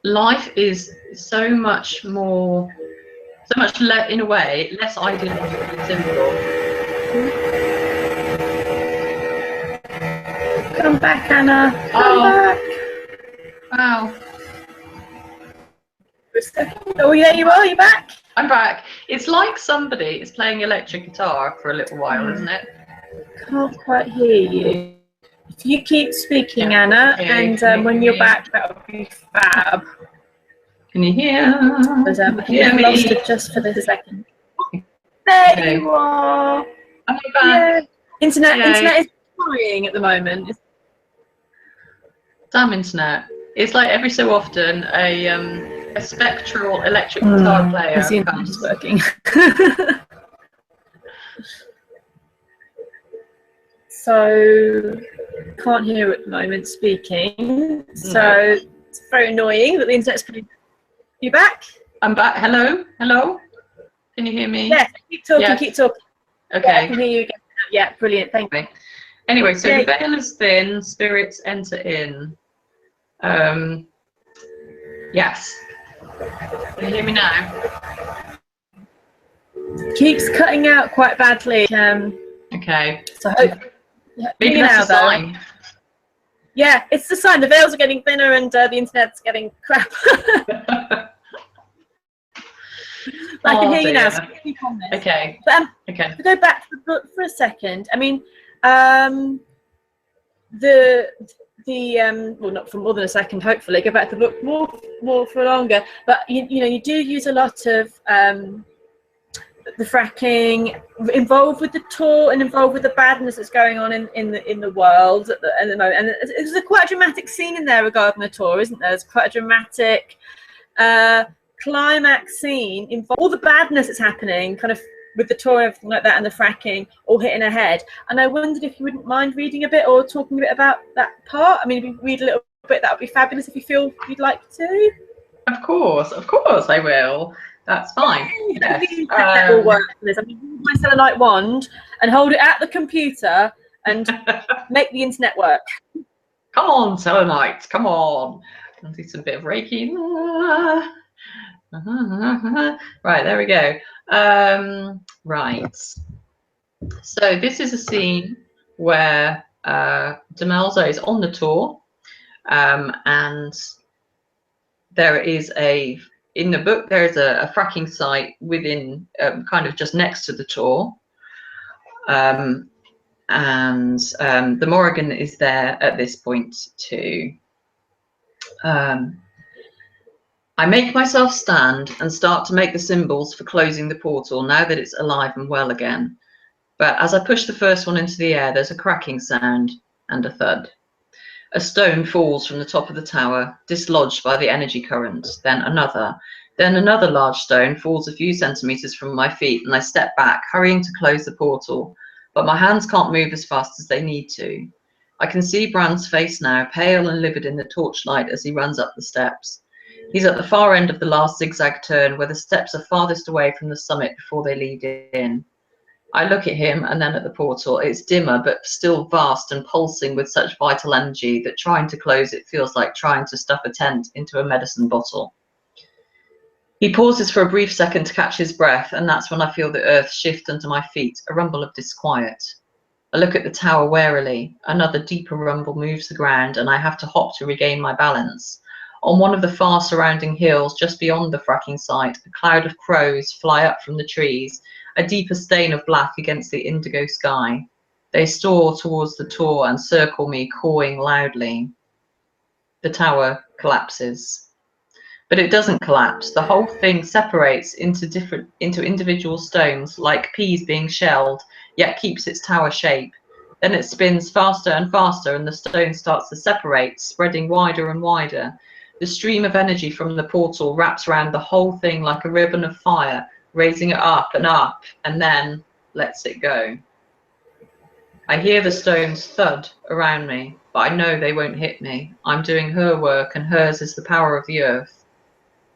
life is so much in a way less ideologically simple. Come back, Anna. Come back. Wow. Oh, yeah, you are. You're back. I'm back. It's like somebody is playing electric guitar for a little while, isn't it? Can't quite hear you. If you keep speaking, Anna, and when you're back, that'll be fab. Can you hear? Because I've lost it just for this second. There you are. I'm back. Yeah. Internet is trying at the moment. Damn internet. It's like every so often a spectral electric guitar player the internet is working. So can't hear at the moment speaking. So it's very annoying that the internet's putting you back. I'm back. Hello? Can you hear me? Yes, keep talking, keep talking. Okay. Yeah, I can hear you again. Yeah, brilliant. Thank you. Anyway, so the veil is thin, spirits enter in. Yes. Can you hear me now? Keeps cutting out quite badly. Okay. So maybe that's a sign. Yeah, it's the sign. The veils are getting thinner and the internet's getting crap. I can hear you now. So keep on this. Okay. But, okay. To go back to the book for a second. I mean, well, not for more than a second. Hopefully, go back to the book more for longer. But you know, you do use a lot of the fracking, involved with the tour and involved with the badness that's going on in the world at the moment. And there's quite a dramatic scene in there regarding the tour, isn't there? There's quite a dramatic climax scene involving all the badness that's happening, kind of with the tour and everything like that, and the fracking all hitting her head. And I wondered if you wouldn't mind reading a bit or talking a bit about that part. I mean, if you read a little bit, that would be fabulous if you feel you'd like to. Of course I will. That's fine. Yes. Will work for this. I mean, use my selenite wand and hold it at the computer and make the internet work. Come on, selenite. Come on. I'll do some bit of Reiki. Right, there we go. Right. So this is a scene where Demelza is on the tour, and there is in the book, there is a fracking site within, kind of just next to the tour. And the Morrigan is there at this point too. I make myself stand and start to make the symbols for closing the portal now that it's alive and well again. But as I push the first one into the air, there's a cracking sound and a thud. A stone falls from the top of the tower, dislodged by the energy current. Then another large stone falls a few centimeters from my feet, and I step back, hurrying to close the portal. But my hands can't move as fast as they need to. I can see Bran's face now, pale and livid in the torchlight as he runs up the steps. He's at the far end of the last zigzag turn, where the steps are farthest away from the summit before they lead in. I look at him and then at the portal. It's dimmer, but still vast and pulsing with such vital energy that trying to close it feels like trying to stuff a tent into a medicine bottle. He pauses for a brief second to catch his breath, and that's when I feel the earth shift under my feet, a rumble of disquiet. I look at the tower warily. Another deeper rumble moves the ground, and I have to hop to regain my balance. On one of the far surrounding hills just beyond the fracking site, a cloud of crows fly up from the trees, a deeper stain of black against the indigo sky. They soar towards the tor and circle me, cawing loudly. The tower collapses. But it doesn't collapse. The whole thing separates into individual stones, like peas being shelled, yet keeps its tower shape. Then it spins faster and faster, and the stone starts to separate, spreading wider and wider. The stream of energy from the portal wraps around the whole thing like a ribbon of fire, raising it up, and then lets it go. I hear the stones thud around me, but I know they won't hit me. I'm doing her work, and hers is the power of the earth.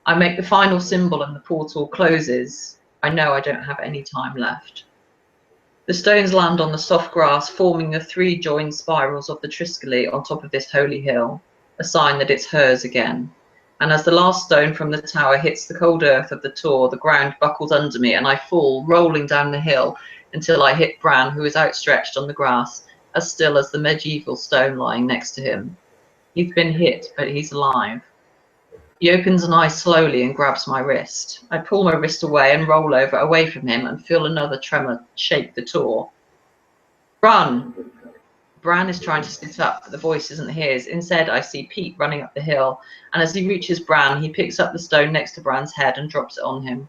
I make the final symbol and the portal closes. I know I don't have any time left. The stones land on the soft grass, forming the 3 joined spirals of the Triskele on top of this holy hill, a sign that it's hers again. And as the last stone from the tower hits the cold earth of the tor, the ground buckles under me and I fall, rolling down the hill until I hit Bran, who is outstretched on the grass, as still as the medieval stone lying next to him. He's been hit, but he's alive. He opens an eye slowly and grabs my wrist. I pull my wrist away and roll over, away from him, and feel another tremor shake the tor. Run! Bran is trying to sit up, but the voice isn't his. Instead, I see Pete running up the hill, and as he reaches Bran, he picks up the stone next to Bran's head and drops it on him.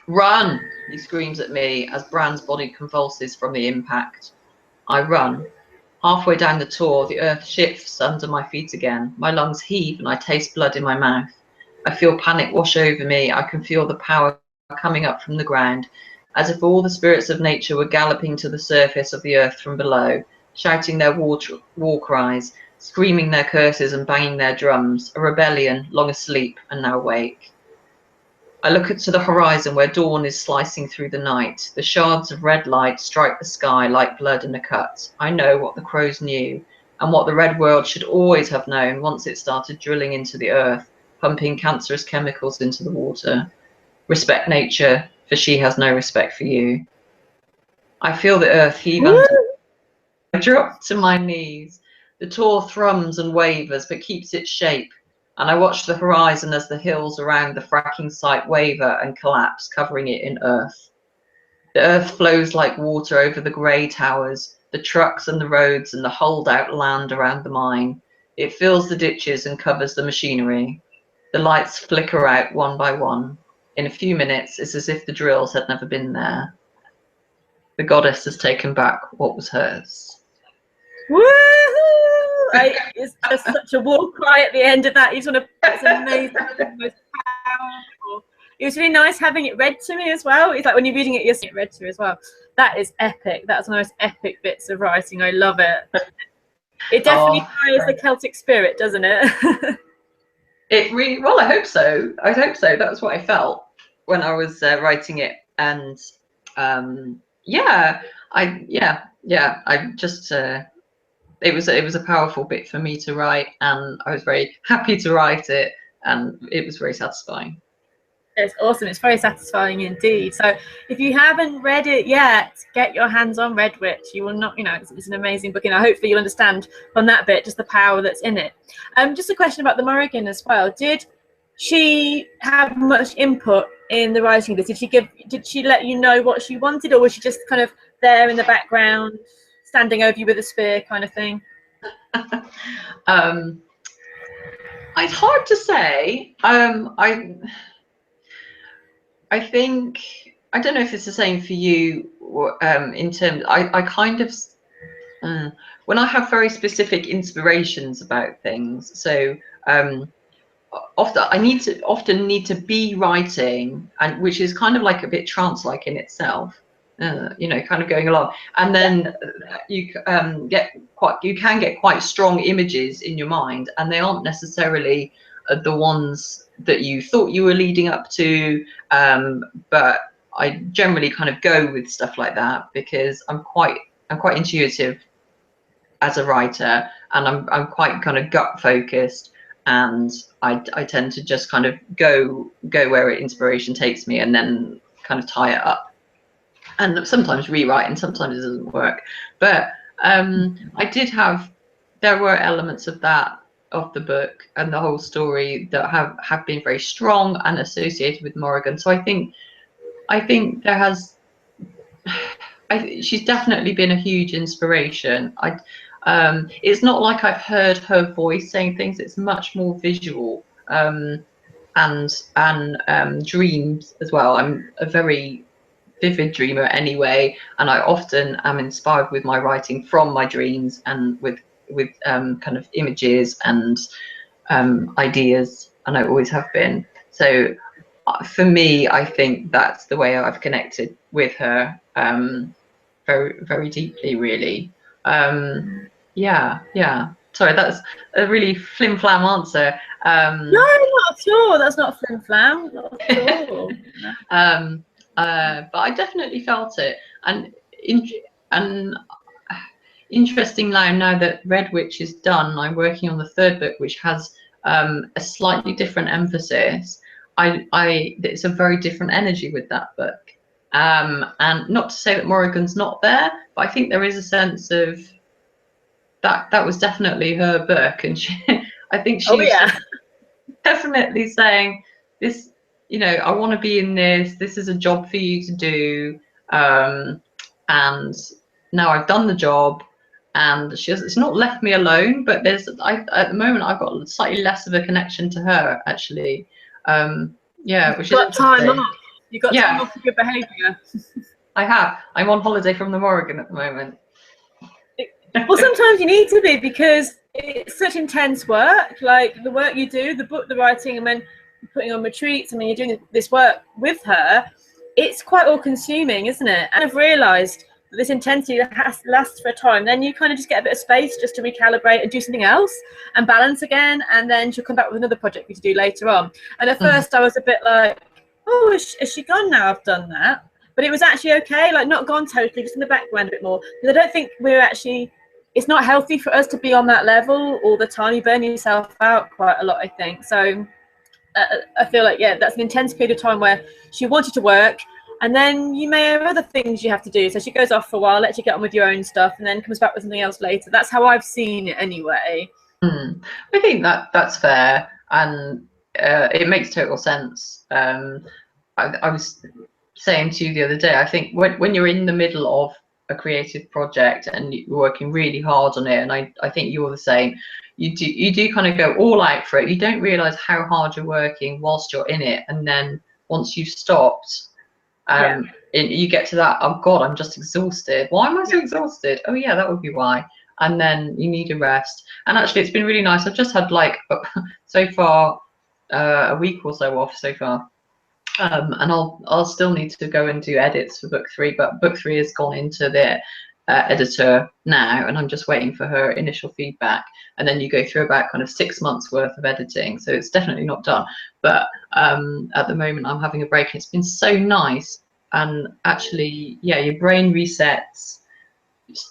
Run! He screams at me as Bran's body convulses from the impact. I run. Halfway down the tor, the earth shifts under my feet again. My lungs heave and I taste blood in my mouth. I feel panic wash over me. I can feel the power coming up from the ground, as if all the spirits of nature were galloping to the surface of the earth from below, shouting their war cries, screaming their curses and banging their drums, a rebellion, long asleep and now awake. I look to the horizon where dawn is slicing through the night. The shards of red light strike the sky like blood in a cut. I know what the crows knew, and what the red world should always have known once it started drilling into the earth, pumping cancerous chemicals into the water. Respect nature, for she has no respect for you. I feel the earth heave under. I drop to my knees. The tor thrums and wavers, but keeps its shape. And I watch the horizon as the hills around the fracking site waver and collapse, covering it in earth. The earth flows like water over the grey towers, the trucks and the roads and the holdout land around the mine. It fills the ditches and covers the machinery. The lights flicker out one by one. In a few minutes, it's as if the drills had never been there. The goddess has taken back what was hers. Woohoo! It's just such a war cry at the end of that. It's amazing. Most powerful. It was really nice having it read to me as well. It's like when you're reading it, you're seeing it read to you as well. That is epic. That's one of the most epic bits of writing. I love it. It definitely carries the Celtic spirit, doesn't it? It really, well, I hope so. I hope so. That's what I felt when I was writing it. And I just it was a powerful bit for me to write, and I was very happy to write it, and it was very satisfying. It's awesome. It's very satisfying indeed. So if you haven't read it yet, get your hands on RedWitch. You will not, it's an amazing book, and hopefully you'll understand on that bit just the power that's in it. Just a question about the Morrigan as well. Did she have much input in the writing of this? Did she let you know what she wanted, or was she just kind of there in the background, standing over you with a spear kind of thing? It's hard to say. I think, I don't know if it's the same for you, in terms, I kind of, when I have very specific inspirations about things, so often I need to be writing, and which is kind of like a bit trance-like in itself, kind of going along, and then you can get quite strong images in your mind, and they aren't necessarily the ones that you thought you were leading up to, but I generally kind of go with stuff like that because I'm quite intuitive as a writer, and I'm quite kind of gut focused, and I tend to just kind of go where inspiration takes me and then kind of tie it up. and sometimes rewriting, sometimes it doesn't work. But there were elements of that, of the book and the whole story, that have been very strong and associated with Morrigan. So I think there has, she's definitely been a huge inspiration. It's not like I've heard her voice saying things, it's much more visual, and dreams as well. I'm a very vivid dreamer anyway, and I often am inspired with my writing from my dreams, and with kind of images and ideas, and I always have been. So for me, I think that's the way I've connected with her, very, very deeply, really. Yeah. Sorry, that's a really flim-flam answer. No, not at all. That's not flim-flam. Not at all. But I definitely felt it, and interesting now that RedWitch is done, I'm working on the third book, which has a slightly different emphasis. It's a very different energy with that book, and not to say that Morrigan's not there, but I think there is a sense of that was definitely her book, and I think she's definitely saying this, I want to be in this. This is a job for you to do, and now I've done the job. And it's not left me alone, but at the moment I've got slightly less of a connection to her, actually. Which is interesting. Time off. You got time off for good behaviour. I have. I'm on holiday from the Morrigan at the moment. Well, sometimes you need to be, because it's such intense work. Like the work you do, the book, the writing, and then putting on retreats, and then you're doing this work with her. It's quite all-consuming, isn't it? And I've realised that this intensity that lasts for a time, then you kind of just get a bit of space just to recalibrate and do something else and balance again, and then she'll come back with another project for you to do later on. And at first I was a bit like, oh, is she gone now? I've done that. But it was actually okay, like not gone totally, just in the background a bit more. Because I don't think it's not healthy for us to be on that level all the time. You burn yourself out quite a lot, I think. So I feel like, that's an intense period of time where she wanted to work, and then you may have other things you have to do. So she goes off for a while, lets you get on with your own stuff, and then comes back with something else later. That's how I've seen it anyway. I think that's fair, and it makes total sense. I was saying to you the other day, I think when you're in the middle of a creative project and you're working really hard on it, and I think you're the same, you do kind of go all out for it. You don't realize how hard you're working whilst you're in it, and then once you've stopped, you get to that, oh god, I'm just exhausted. Why am I so exhausted? Oh yeah, that would be why. And then you need a rest. And actually it's been really nice. I've just had so far a week or so off so far, and I'll still need to go and do edits for book 3, but book 3 has gone into the editor now, and I'm just waiting for her initial feedback, and then you go through about kind of 6 months worth of editing, so it's definitely not done. But at the moment I'm having a break, and it's been so nice. And actually, your brain resets,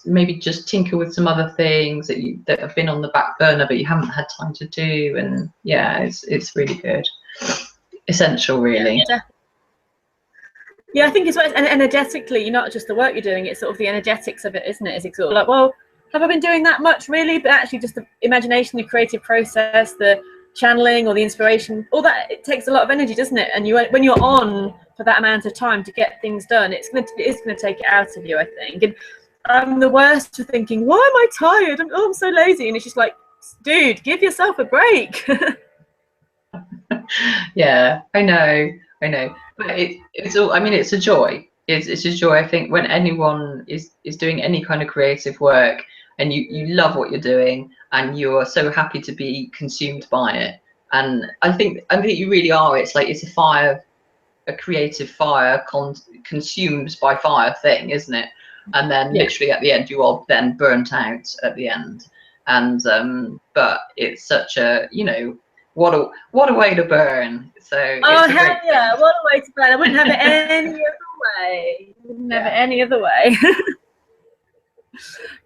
maybe just tinker with some other things that have been on the back burner but you haven't had time to do, and it's really good, essential, really. I think it's and energetically, not just the work you're doing, it's sort of the energetics of it, isn't it? It's sort of like, well, have I been doing that much really? But actually just the imagination, the creative process, the channeling or the inspiration, all that, it takes a lot of energy, doesn't it? And when you're on for that amount of time to get things done, it is going to take it out of you, I think. And I'm the worst for thinking, why am I tired? I'm so lazy. And it's just like, dude, give yourself a break. Yeah, I know. But it's all, I mean, it's a joy. It's a joy. I think when anyone is doing any kind of creative work, and you love what you're doing, and you're so happy to be consumed by it, and I think you really are. It's like it's a creative fire consumed by fire thing, isn't it? And then literally at the end you are then burnt out at the end. And but it's such a, what a way to burn. So hell yeah, what a way to burn. I wouldn't have it any other way.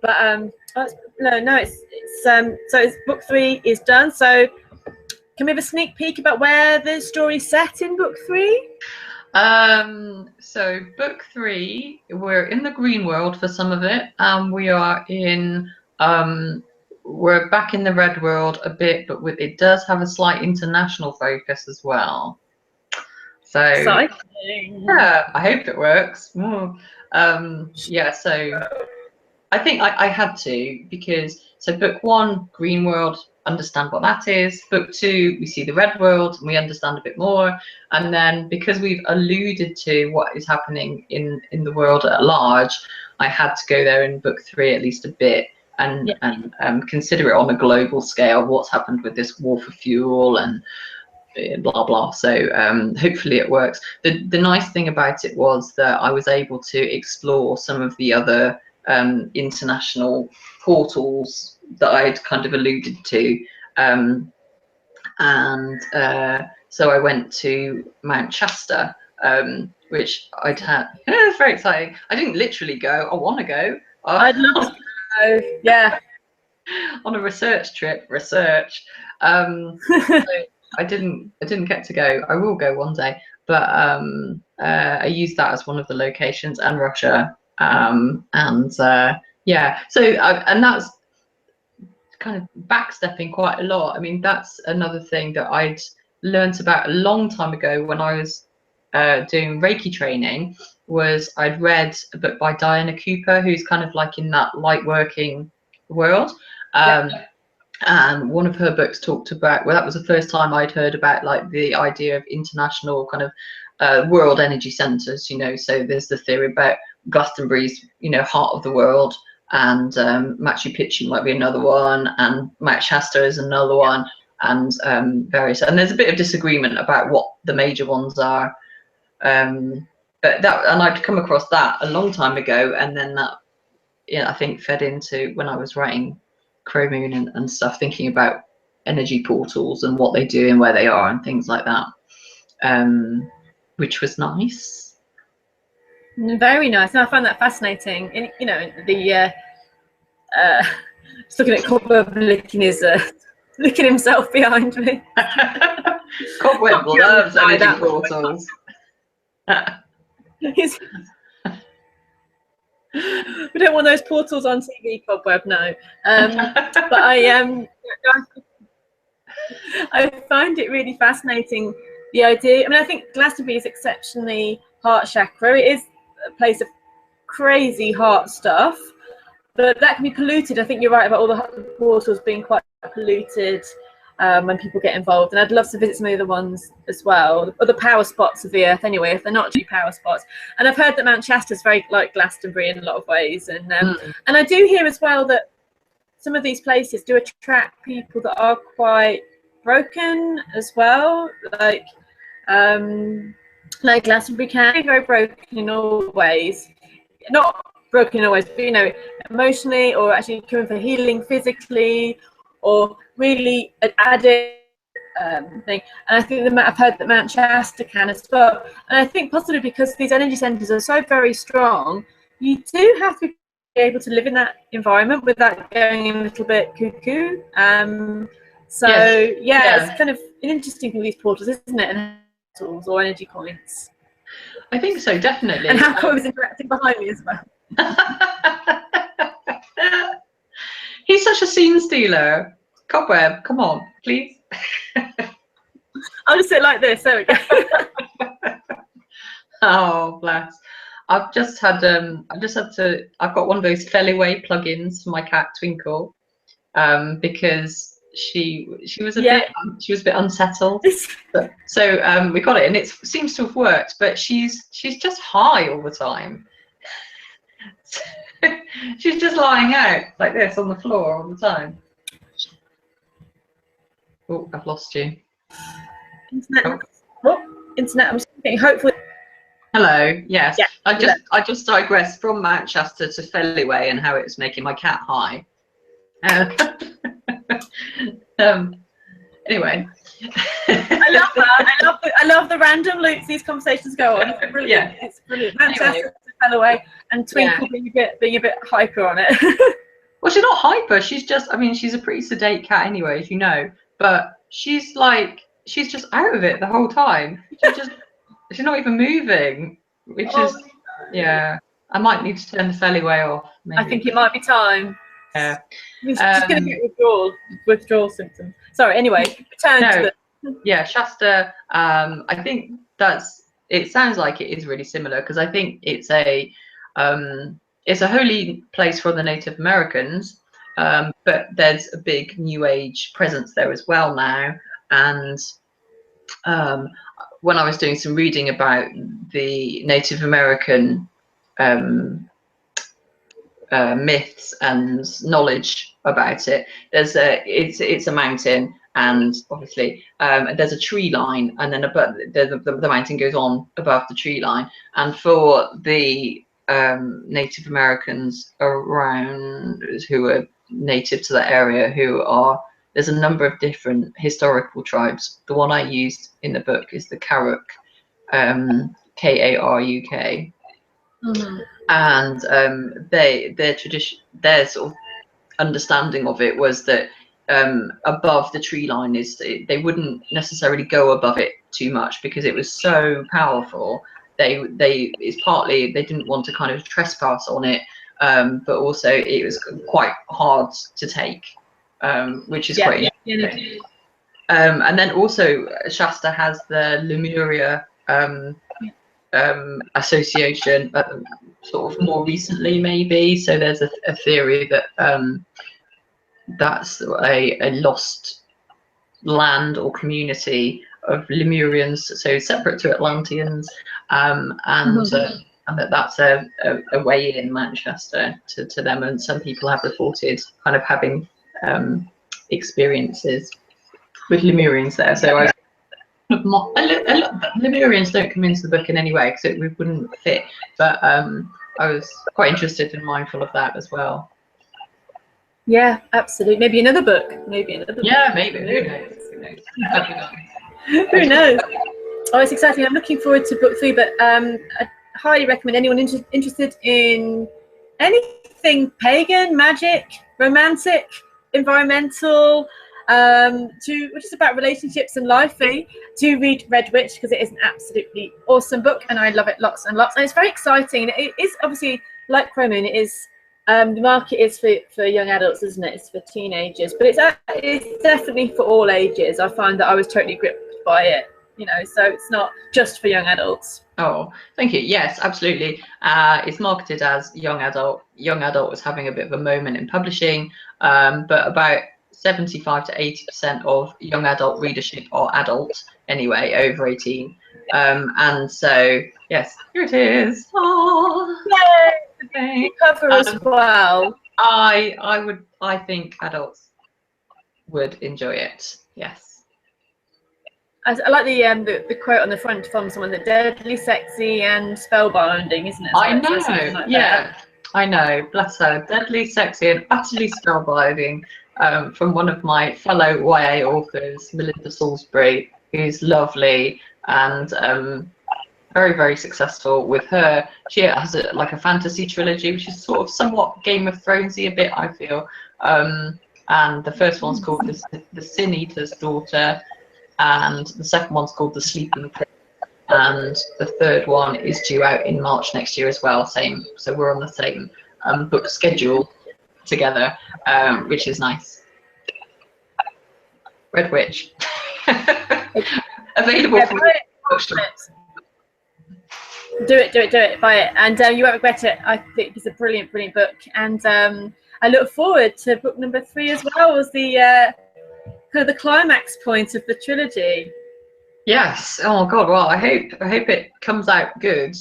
But it's book 3 is done. So can we have a sneak peek about where the story's set in book 3? So book 3, we're in the Greenworld for some of it, and we are in we're back in the Red World a bit, but it does have a slight international focus as well. So Exciting. yeah, I hope it works. Yeah, so I think I had to, because so book 1, Greenworld, understand what that is. Book 2, we see the Red World and we understand a bit more. And then because we've alluded to what is happening in the world at large, I had to go there in book 3 at least a bit and consider it on a global scale, what's happened with this war for fuel and blah blah. So hopefully it works. The nice thing about it was that I was able to explore some of the other international portals that I'd kind of alluded to, and so I went to Mount Shasta, which I'd had. It's very exciting. I didn't literally go. I want to go. I'd love to go. Yeah. On a research trip. So I didn't get to go. I will go one day, but I used that as one of the locations, and Russia, yeah. So and that's kind of backstepping quite a lot. I mean, that's another thing that I'd learnt about a long time ago when I was doing Reiki training. Was I'd read a book by Diana Cooper, who's kind of like in that light working world. And one of her books talked about, well, that was the first time I'd heard about like the idea of international kind of world energy centers, you know. So there's the theory about Glastonbury's, you know, heart of the world, and Machu Picchu might be another one, and Mount Shasta is another one, and various, and there's a bit of disagreement about what the major ones are. But that, and I'd come across that a long time ago, and then that, I think fed into when I was writing Crow Moon and stuff, thinking about energy portals and what they do and where they are and things like that, which was nice. Very nice. And I found that fascinating. And, you know, the just looking at Cobweb licking himself behind me. Cobweb loves energy portals. We don't want those portals on TV, Cobweb, no. But I find it really fascinating, the idea. I mean, I think Glastonbury is exceptionally heart chakra. It is a place of crazy heart stuff, but that can be polluted. I think you're right about all the portals being quite polluted when people get involved, and I'd love to visit some of the other ones as well, or the power spots of the earth anyway, if they're not actually power spots. And I've heard that Mount Shasta is very like Glastonbury in a lot of ways, and I do hear as well that some of these places do attract people that are quite broken as well, like Glastonbury can be very broken in all ways, not broken in all ways, but you know, emotionally, or actually coming for healing physically, or really an addict thing. And I think that I've heard that Mount Shasta can as well. And I think possibly because these energy centers are so very strong, you do have to be able to live in that environment without going a little bit cuckoo. So it's kind of an interesting thing with these portals, isn't it? And portals or energy points. I think so, definitely. And how Cobweb is interacting behind me as well. He's such a scene stealer. Cobweb, come on, please. I'll just sit like this. There we go. Oh, bless. I've got one of those fell away plugins for my cat Twinkle, because she was a bit unsettled. So we got it, and it seems to have worked. But she's just high all the time. She's just lying out like this on the floor all the time. Oh, I've lost you. Internet. Internet. I'm thinking, hopefully. Hello. Yes. Yeah, I just digressed from Mount Shasta to Fellaway and how it's making my cat high. Anyway. I love that. I love the random loops these conversations go on. It's brilliant. Yeah. It's brilliant. Mount Shasta to Fellaway and Twinkle being a bit hyper on it. Well, she's not hyper. She's just, I mean, she's a pretty sedate cat anyway, as you know. But she's just out of it the whole time. She just She's not even moving, which is, yeah. I might need to turn the Feliway off. Maybe. I think it might be time. Yeah. She's just going to get withdrawal symptoms. Sorry. Anyway, return to the. Yeah, Shasta. I think it sounds like it is really similar, because I think it's a holy place for the Native Americans, but there's a big New Age presence there as well now. And when I was doing some reading about the Native American myths and knowledge about it, it's a mountain, and obviously there's a tree line, and then above the mountain goes on above the tree line. And for the Native Americans around who are native to that area, there's a number of different historical tribes. The one I used in the book is the Karuk, Karuk. Mm-hmm. And their tradition, their sort of understanding of it was that above the tree line they wouldn't necessarily go above it too much, because it was so powerful. It's partly they didn't want to kind of trespass on it, but also it was quite hard to take, which is quite interesting. And then also Shasta has the Lemuria association, sort of more recently maybe. So there's a theory that that's a lost land or community of Lemurians, so separate to Atlanteans, and that's a way in Manchester to them. And some people have reported kind of having experiences with Lemurians there. So Lemurians don't come into the book in any way, because it wouldn't fit, but I was quite interested and mindful of that as well. Yeah, absolutely. Maybe another book. Yeah, maybe. Who knows? Who knows? Oh, it's exciting. I'm looking forward to book 3, but I highly recommend anyone interested in anything pagan, magic, romantic, environmental, which is about relationships and life, really, to read RedWitch, because it is an absolutely awesome book, and I love it lots and lots. And it's very exciting. It is obviously, like Chromoon, it is the market is for young adults, isn't it? It's for teenagers, but it's definitely for all ages. I find that I was totally gripped by it, so it's not just for young adults. Oh, thank you. Yes, absolutely. It's marketed as young adult. Young adult was having a bit of a moment in publishing, but about 75 to 80% of young adult readership are adult anyway, over 18. And so, yes, here it is. Oh, yay! The cover as well. I think adults would enjoy it. Yes. I like the quote on the front from someone, that deadly, sexy, and spellbinding, isn't it? I know. Yeah, I know. Bless her. Deadly, sexy, and utterly spellbinding. From one of my fellow YA authors, Melinda Salisbury, who's lovely and very, very successful. With her, she has like a fantasy trilogy, which is sort of somewhat Game of Thronesy a bit, I feel. And the first one's called the Sin Eater's Daughter, and the second one's called The Sleeping Prince, and the third one is due out in March next year as well. Same, so we're on the same book schedule together, which is nice. RedWitch. Available for bookshops. Do it, buy it, and you won't regret it. I think it's a brilliant book, and I look forward to book number 3 as well, as the kind of the climax point of the trilogy. Yes. Oh God. Well, I hope it comes out good.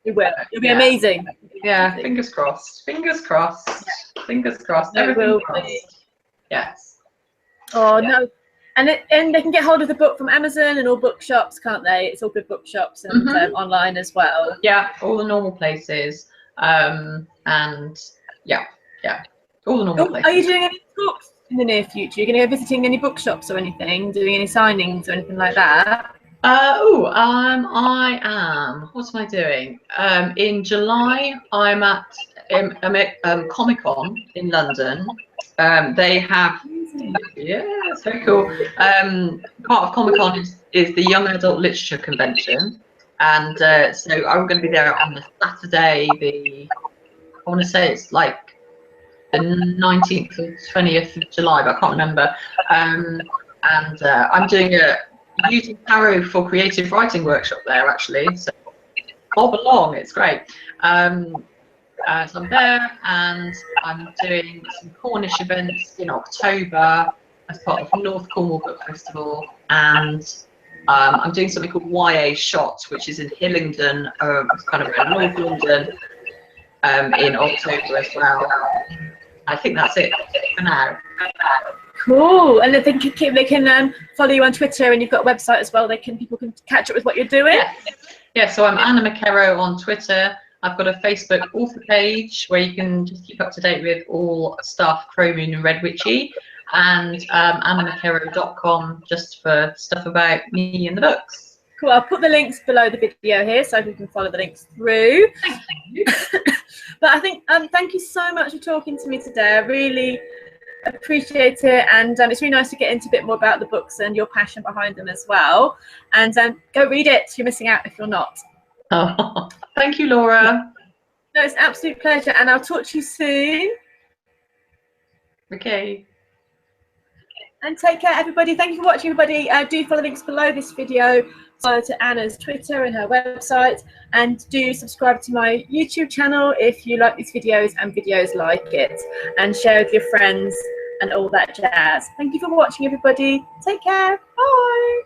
It will. It'll be amazing. Yeah. Fingers crossed. Fingers crossed. Yeah. Fingers crossed. Everything crossed. Yes. Oh no. And they can get hold of the book from Amazon and all bookshops, can't they? It's all good bookshops and online as well. Yeah, all the normal places. And yeah, all the normal places. Are you doing any talks in the near future? You're going to go visiting any bookshops or anything? Doing any signings or anything like that? I am. What am I doing? In July, I'm at Comic-Con in London. They have amazing. Yeah, it's very cool. Part of Comic Con is the Young Adult Literature Convention, and so I'm going to be there on the Saturday. I want to say it's like the 19th or 20th of July, but I can't remember. And I'm doing a using tarot for creative writing workshop there actually. So bob along, it's great. So I'm there, and I'm doing some Cornish events in October as part of North Cornwall Book Festival, and I'm doing something called YA Shot, which is in Hillingdon, kind of around North London, in October as well. I think that's it for now. Cool. And they can follow you on Twitter, and you've got a website as well. People can catch up with what you're doing. Yeah. So I'm Anna McKerrow on Twitter. I've got a Facebook author page where you can just keep up to date with all stuff Chromium and RedWitchy, and annamckerrow.com just for stuff about me and the books. Cool. I'll put the links below the video here so you can follow the links through. Thank you. But I think thank you so much for talking to me today. I really appreciate it, and it's really nice to get into a bit more about the books and your passion behind them as well. And go read it. You're missing out if you're not. Oh, thank you, Laura. No, it's an absolute pleasure, and I'll talk to you soon. Okay. And take care, everybody. Thank you for watching, everybody. Do follow the links below this video. Follow to Anna's Twitter and her website, and do subscribe to my YouTube channel if you like these videos and videos like it, and share with your friends and all that jazz. Thank you for watching, everybody. Take care. Bye.